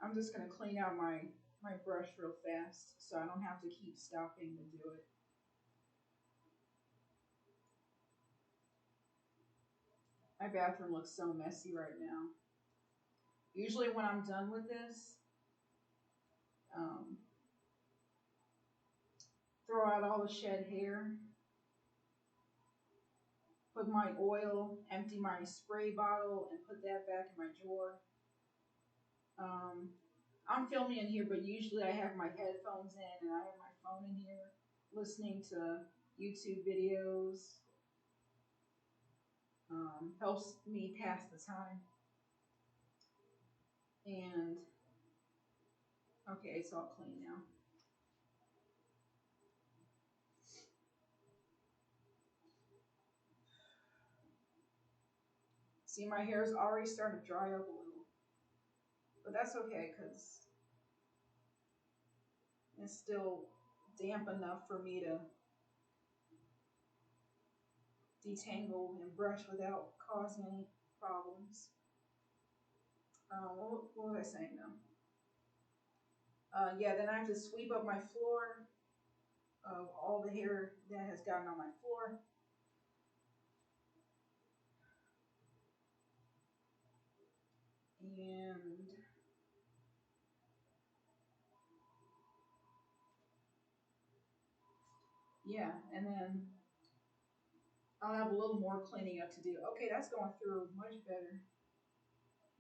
A: I'm just going to clean out my brush real fast so I don't have to keep stopping to do it. My bathroom looks so messy right now. Usually when I'm done with this, um, throw out all the shed hair, put my oil, empty my spray bottle, and put that back in my drawer. I'm filming in here, but usually I have my headphones in and I have my phone in here listening to YouTube videos. Helps me pass the time. And okay, it's all clean now. See, my hair is already starting to dry up a little, but that's okay because it's still damp enough for me to detangle and brush without causing any problems. What was I saying now? Yeah, then I have to sweep up my floor of all the hair that has gotten on my floor. And yeah, and then I'll have a little more cleaning up to do. Okay, that's going through much better.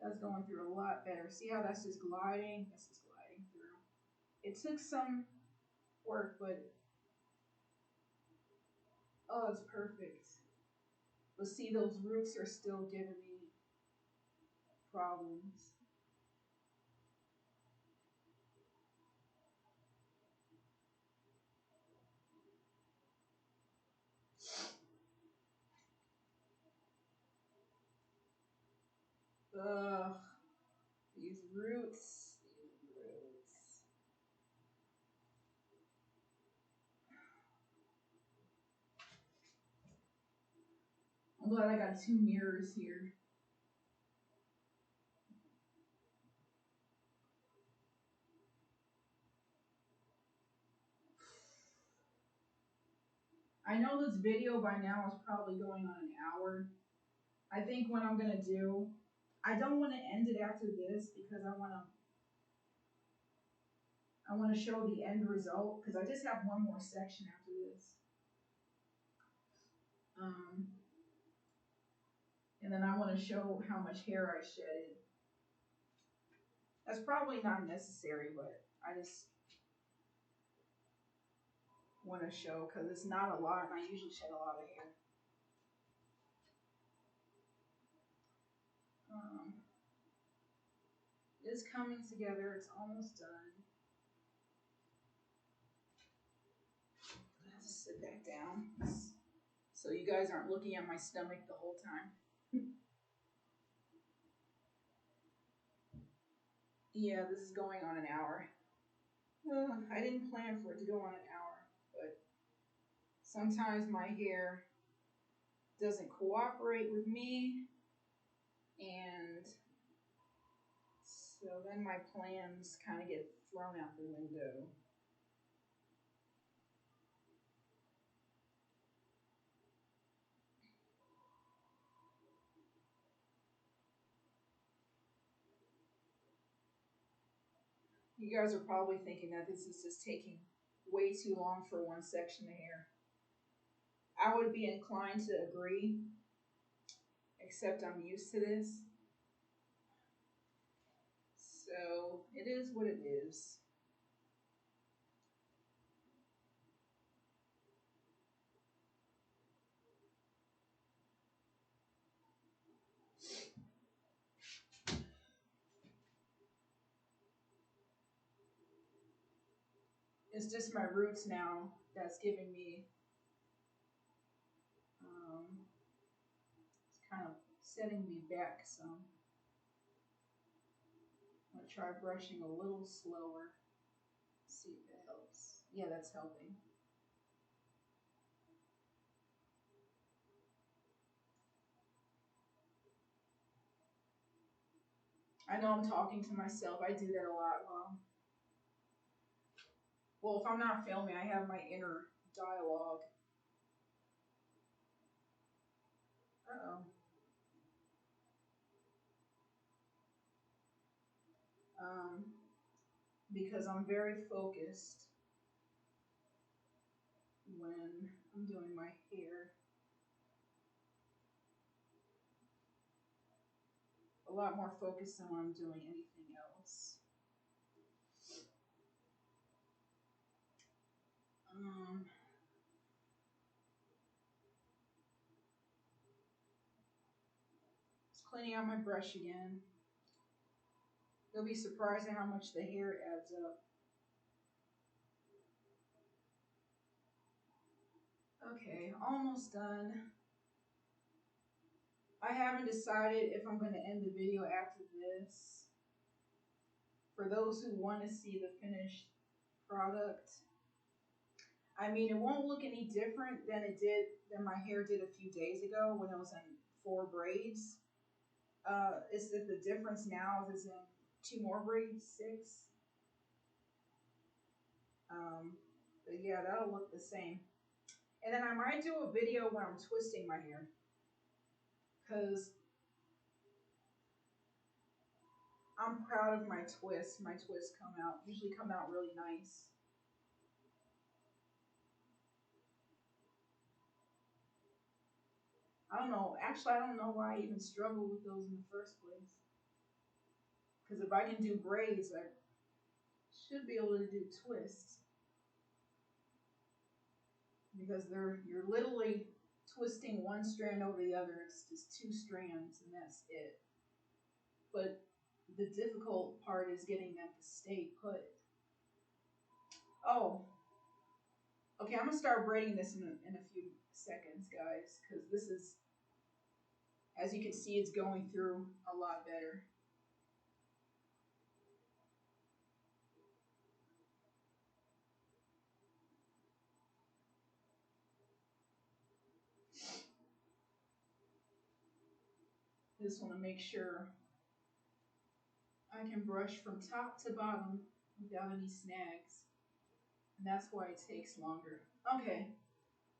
A: That's going through a lot better. See how that's just gliding? That's just gliding through. It took some work, but oh, it's perfect. But see, those roots are still giving me problems. Ugh, these roots, these roots. I'm glad I got two mirrors here. I know this video by now is probably going on an hour. I think what I'm gonna do, I don't want to end it after this because I want to show the end result because I just have one more section after this. Um, and then I want to show how much hair I shedded. That's probably not necessary, but I just want to show because it's not a lot and I usually shed a lot of hair. It's coming together. It's almost done. I'll just sit back down so you guys aren't looking at my stomach the whole time. Yeah, this is going on an hour. I didn't plan for it to go on an hour, but sometimes my hair doesn't cooperate with me, and so then my plans kind of get thrown out the window. You guys are probably thinking that this is just taking way too long for one section of hair. I would be inclined to agree, except I'm used to this. So it is what it is. It's just my roots now that's giving me, it's kind of setting me back some. I'm gonna try brushing a little slower. See if it helps. Yeah, that's helping. I know I'm talking to myself. I do that a lot. Well, if I'm not filming, I have my inner dialogue. Uh-oh. Um, because I'm very focused when I'm doing my hair. A lot more focused than when I'm doing anything else. Um, just cleaning out my brush again. You'll be surprised at how much the hair adds up. Okay, almost done. I haven't decided if I'm going to end the video after this. For those who want to see the finished product, I mean, it won't look any different than my hair did a few days ago when it was in 4 braids. Is that the difference now is in 2 more braids, 6. But yeah, that'll look the same. And then I might do a video when I'm twisting my hair, because I'm proud of my twists. My twists usually come out really nice. I don't know. Actually, I don't know why I even struggled with those in the first place. Because if I can do braids, I should be able to do twists. Because you're literally twisting one strand over the other. It's just 2 strands, and that's it. But the difficult part is getting them to stay put. Oh, okay. I'm gonna start braiding this in a few seconds, guys, because this is, as you can see, it's going through a lot better. I just want to make sure I can brush from top to bottom without any snags. And that's why it takes longer. Okay,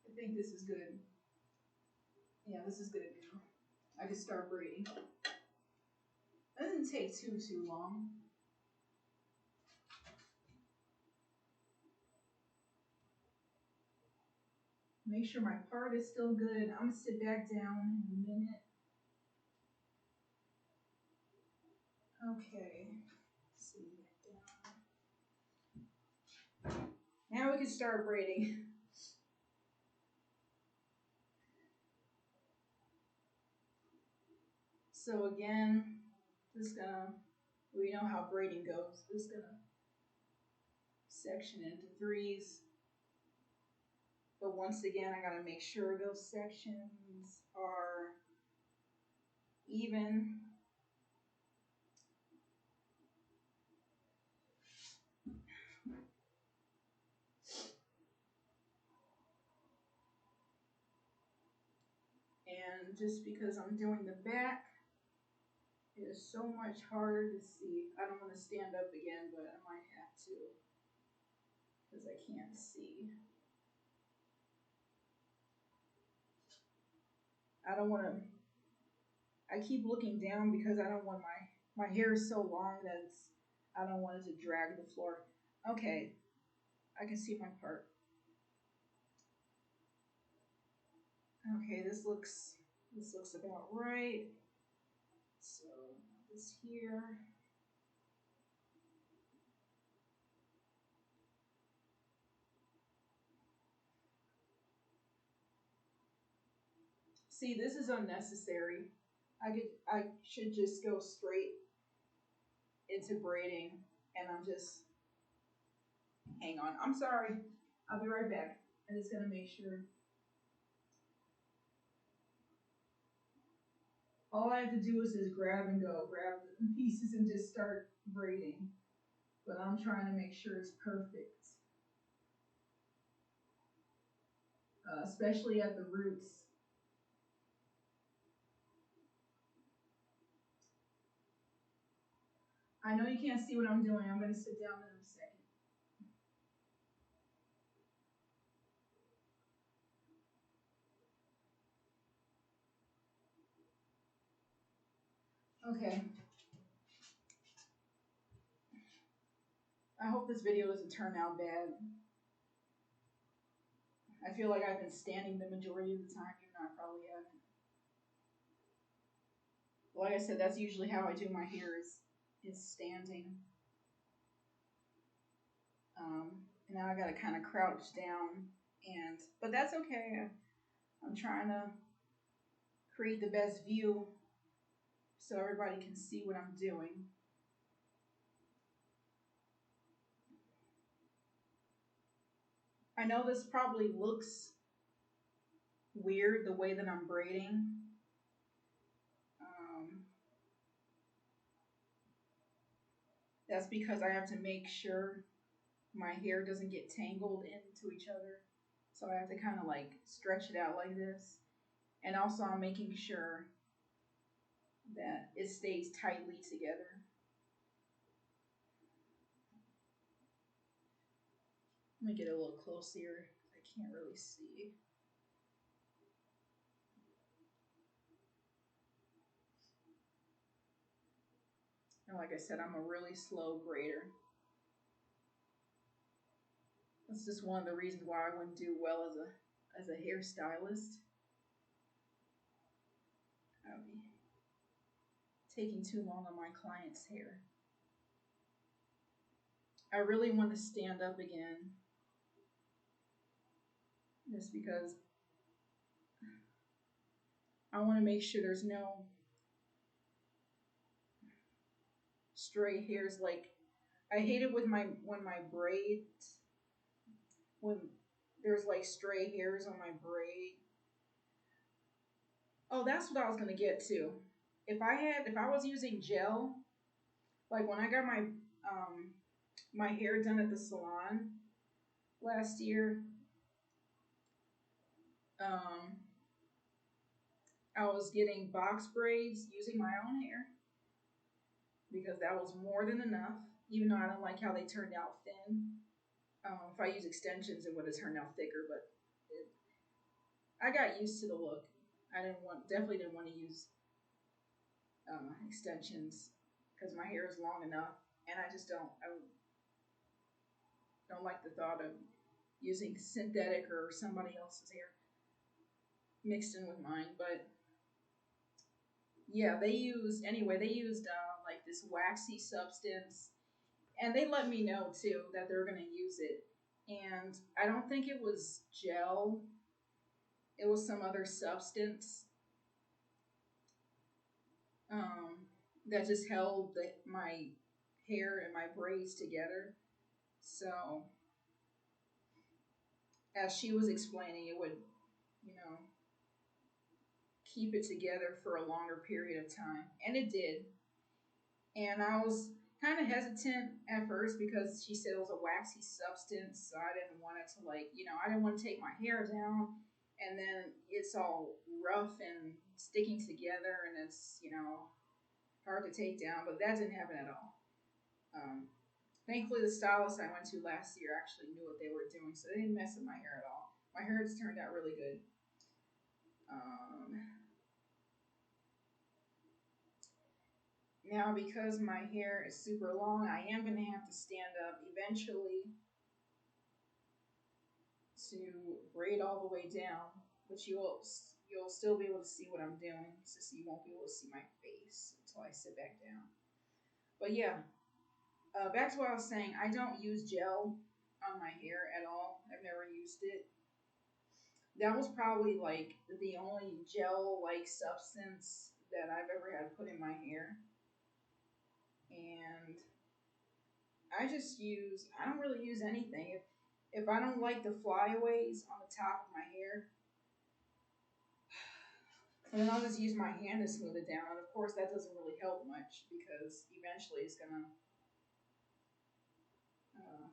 A: I think this is good. Yeah, this is good now. I can start braiding. It doesn't take too long. Make sure my part is still good. I'm gonna sit back down in a minute. Okay, sit back down. Now we can start braiding. So again, just gonna, well, you know how braiding goes. Just gonna section into 3s. But once again, I gotta make sure those sections are even. And just because I'm doing the back, it is so much harder to see. I don't want to stand up again, but I might have to because I can't see. I don't want to, I keep looking down because I don't want my hair is so long that I don't want it to drag the floor. Okay, I can see my part. Okay, this looks about right. So this here. See, this is unnecessary. I should just go straight into braiding, and I'm just Hang on. I'm sorry. I'll be right back. I'm just gonna make sure. All I have to do is just grab and go, grab the pieces and just start braiding. But I'm trying to make sure it's perfect, especially at the roots. I know you can't see what I'm doing. I'm gonna sit down in a second. Okay. I hope this video doesn't turn out bad. I feel like I've been standing the majority of the time, even though I probably haven't. Like I said, that's usually how I do my hair is standing. And now I gotta kind of crouch down, but that's okay. I'm trying to create the best view so everybody can see what I'm doing. I know this probably looks weird the way that I'm braiding. Um, that's because I have to make sure my hair doesn't get tangled into each other. So I have to kind of like stretch it out like this. And also I'm making sure that it stays tightly together. Let me get a little closer. I can't really see. And like I said, I'm a really slow braider. That's just one of the reasons why I wouldn't do well as a hairstylist. I'd be taking too long on my client's hair. I really want to stand up again just because I want to make sure there's no stray hairs. Like I hate it with my when my braids when there's like stray hairs on my braid. Oh, that's what I was gonna get to. If I was using gel, like when I got my hair done at the salon last year, um I was getting box braids using my own hair because that was more than enough. Even though I don't like how they turned out thin. If I use extensions, it would have turned out thicker, but it, I got used to the look. I definitely didn't want to use extensions because my hair is long enough, and I don't like the thought of using synthetic or somebody else's hair mixed in with mine. But yeah, they used like this waxy substance, and they let me know too that they're gonna use it. And I don't think it was gel; it was some other substance um, that just held my hair and my braids together. So as she was explaining, it would, you know, keep it together for a longer period of time, and it did. And I was kind of hesitant at first because she said it was a waxy substance, so I didn't want it to I didn't want to take my hair down and then it's all rough and sticking together and it's hard to take down. But that didn't happen at all. Um, Thankfully, the stylist I went to last year actually knew what they were doing, so they didn't mess with my hair at all. My hair has turned out really good. Um, Now, because my hair is super long, I am going to have to stand up eventually to braid all the way down, but you'll still be able to see what I'm doing. It's just you won't be able to see my face until I sit back down. But yeah, back to what I was saying. I don't use gel on my hair at all. I've never used it. That was probably like the only gel like substance that I've ever had put in my hair. And I don't really use anything. If I don't like the flyaways on the top of my hair, and then I'll just use my hand to smooth it down. And of course, that doesn't really help much because eventually uh,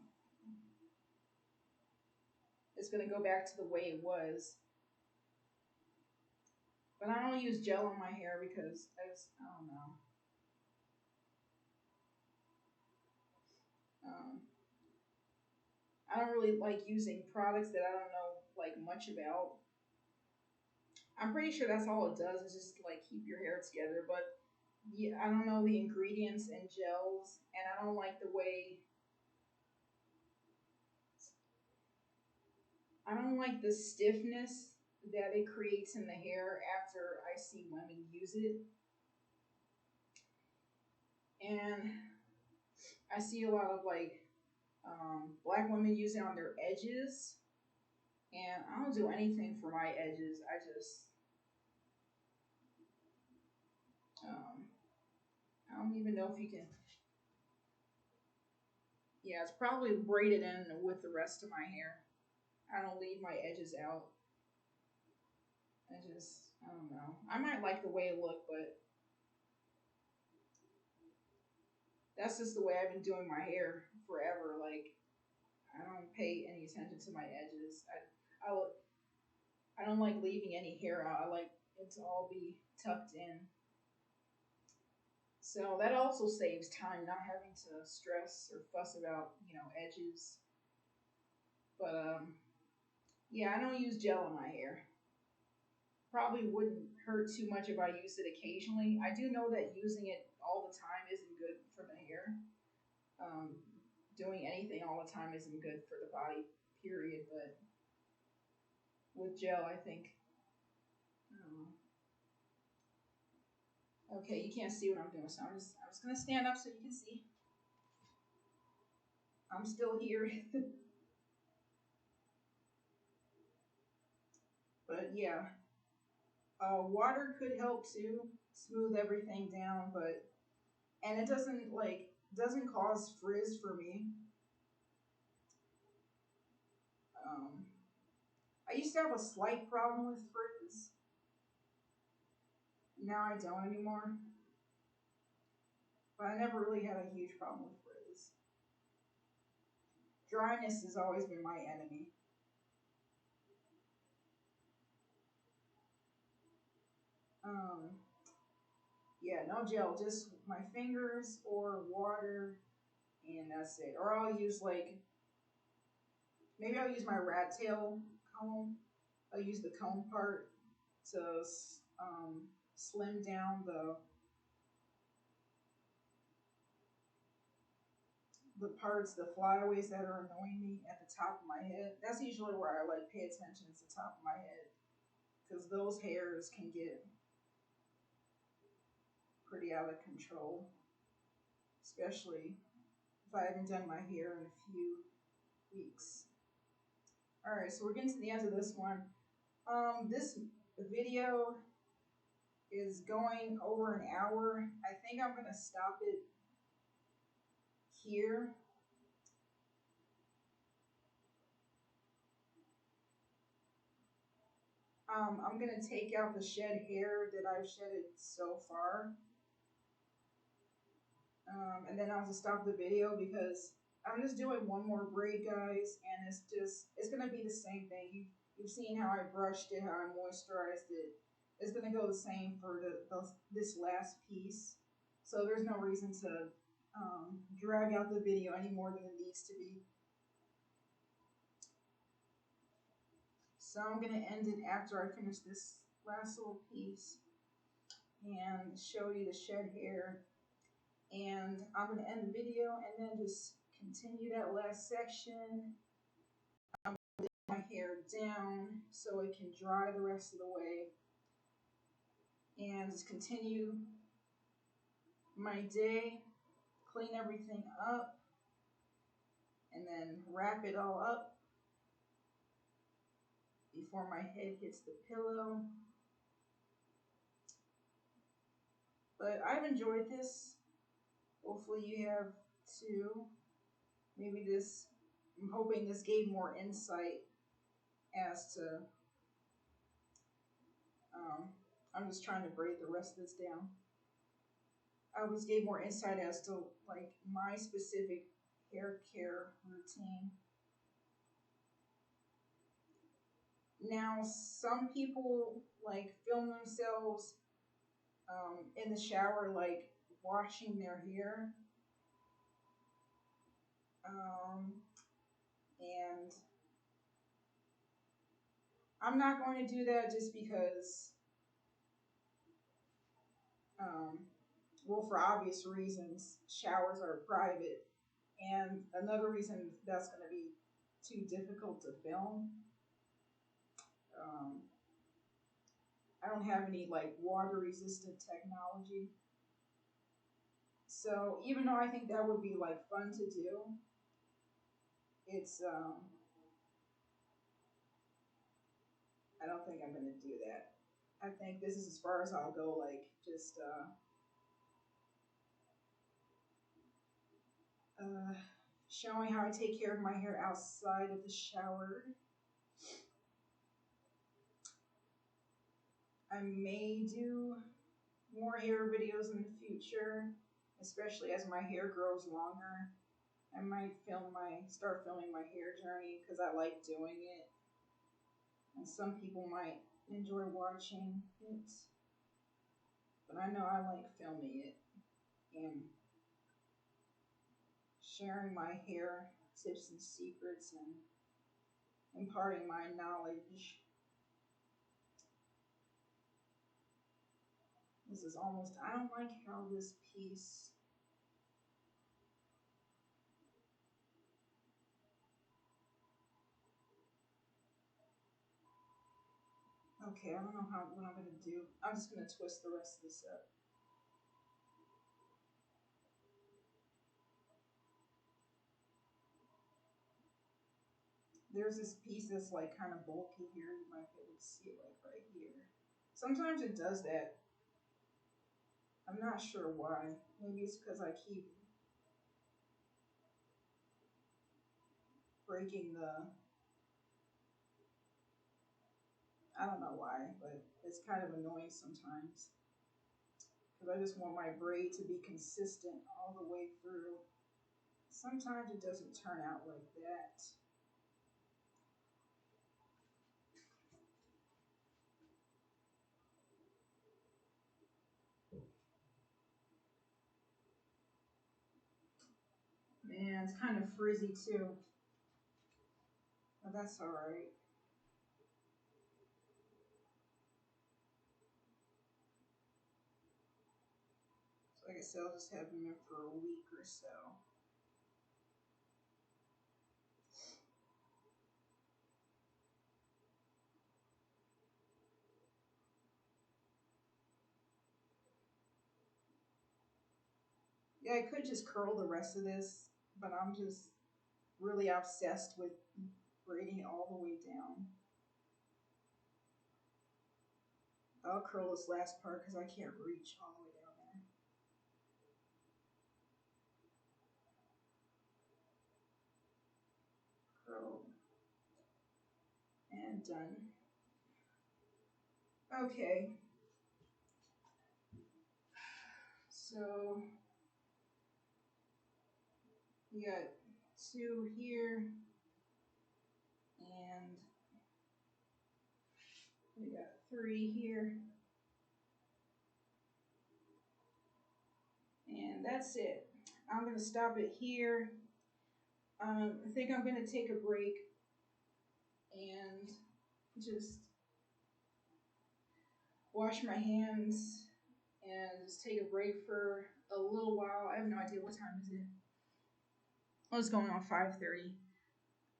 A: it's gonna go back to the way it was. But I don't use gel on my hair because I don't know. Um, I don't really like using products that I don't know like much about. I'm pretty sure that's all it does is just like keep your hair together. But yeah, I don't know the ingredients and gels, and I don't like the way I don't like the stiffness that it creates in the hair after I see women use it. And I see a lot of like black women use it on their edges, and I don't do anything for my edges. Um, I don't even know if you can. Yeah, it's probably braided in with the rest of my hair. I don't leave my edges out. I don't know. I might like the way it look, but that's just the way I've been doing my hair forever. Like I don't pay any attention to my edges. I don't like leaving any hair out. I like it to all be tucked in. So that also saves time not having to stress or fuss about, edges. But yeah, I don't use gel in my hair. Probably wouldn't hurt too much if I used it occasionally. I do know that using it all the time isn't good for the hair. Um, doing anything all the time isn't good for the body, period. But with gel, I think. Okay, you can't see what I'm doing, so I'm just gonna stand up so you can see. I'm still here. But yeah, water could help too, smooth everything down, but and it doesn't cause frizz for me. Um, I used to have a slight problem with frizz. Now I don't anymore, but I never really had a huge problem with frizz. Dryness has always been my enemy. Um, yeah, no gel, just my fingers or water, and that's it. Or I'll use maybe I'll use my rat tail comb. I'll use the comb part to slim down the parts, the flyaways that are annoying me at the top of my head. That's usually where I like pay attention is the top of my head because those hairs can get pretty out of control, especially if I haven't done my hair in a few weeks. All right, so we're getting to the end of this one. This video is going over an hour. I think I'm gonna stop it here. I'm gonna take out the shed hair that I've shedded so far, and then I'll just stop the video because I'm just doing one more braid, guys, and it's gonna be the same thing. You've seen how I brushed it, how I moisturized it. It's gonna go the same for this last piece. So there's no reason to drag out the video any more than it needs to be. So I'm gonna end it after I finish this last little piece and show you the shed hair. And I'm gonna end the video and then just continue that last section. I'm gonna lay my hair down so it can dry the rest of the way and just continue my day, clean everything up, and then wrap it all up before my head hits the pillow. But I've enjoyed this. Hopefully you have too. maybe this, I'm hoping this gave more insight as to, um, I'm just trying to braid the rest of this down. I was gave more insight as to like my specific hair care routine. Now, some people like film themselves in the shower, like washing their hair, um, and I'm not going to do that just because, um, well, for obvious reasons, showers are private, and another reason that's going to be too difficult to film. Um, I don't have any like water resistant technology. So even though I think that would be like fun to do, it's I don't think I'm gonna do that. I think this is as far as I'll go. Like just showing how I take care of my hair outside of the shower. I may do more hair videos in the future, especially as my hair grows longer. I might start filming my hair journey because I like doing it, and some people might enjoy watching it. But I know I like filming it and sharing my hair tips and secrets and imparting my knowledge. This is almost, I don't like how this piece, okay, I don't know what I'm gonna do. I'm just gonna twist the rest of this up. There's this piece that's like kind of bulky here. You might be able to see it like right here. Sometimes it does that. I'm not sure why. Maybe it's because I keep breaking I don't know why, but it's kind of annoying sometimes. Because I just want my braid to be consistent all the way through. Sometimes it doesn't turn out like that. Man, it's kind of frizzy too, but that's all right. So like I said, I'll just have them in for a week or so. Yeah, I could just curl the rest of this, but I'm just really obsessed with braiding it all the way down. I'll curl this last part because I can't reach all the way down there. Curl and done. Okay, so we got two here, and we got three here, and that's it. I'm gonna stop it here. I think I'm gonna take a break and just wash my hands and just take a break for a little while. I have no idea what time is it. Oh, it's going on 5:30.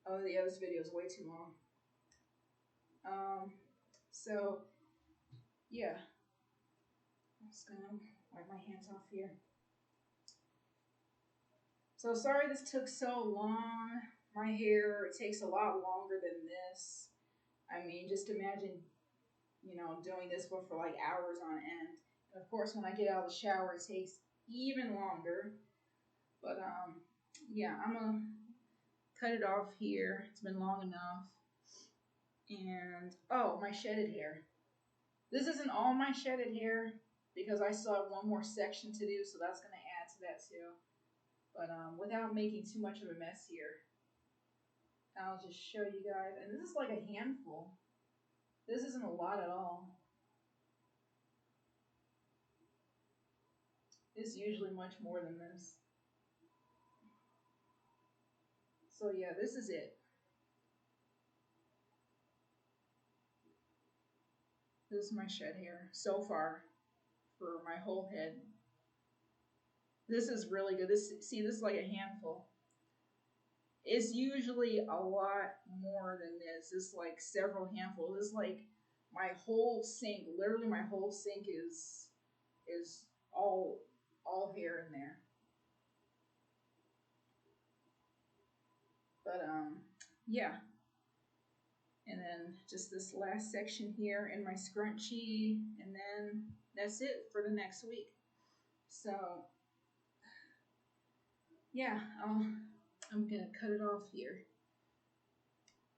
A: Oh yeah, this video is way too long. Um, so yeah, I'm just gonna wipe my hands off here. So sorry this took so long. My hair takes a lot longer than this. I mean, just imagine, doing this one for like hours on end. And of course, when I get out of the shower, it takes even longer. But yeah, cut it off here. It's been long enough. And oh, my shedded hair. This isn't all my shedded hair because I still have one more section to do, so that's going to add to that too. But without making too much of a mess here, I'll just show you guys. And this is like a handful. This isn't a lot at all. It's usually much more than this. So yeah, this is it. This is my shed hair so far for my whole head. This is really good. This is like a handful. It's usually a lot more than this. It's like several handfuls. It's like my whole sink. Literally, my whole sink is all hair in there. But yeah. And then just this last section here in my scrunchie, and then that's it for the next week. So yeah, I'm gonna cut it off here.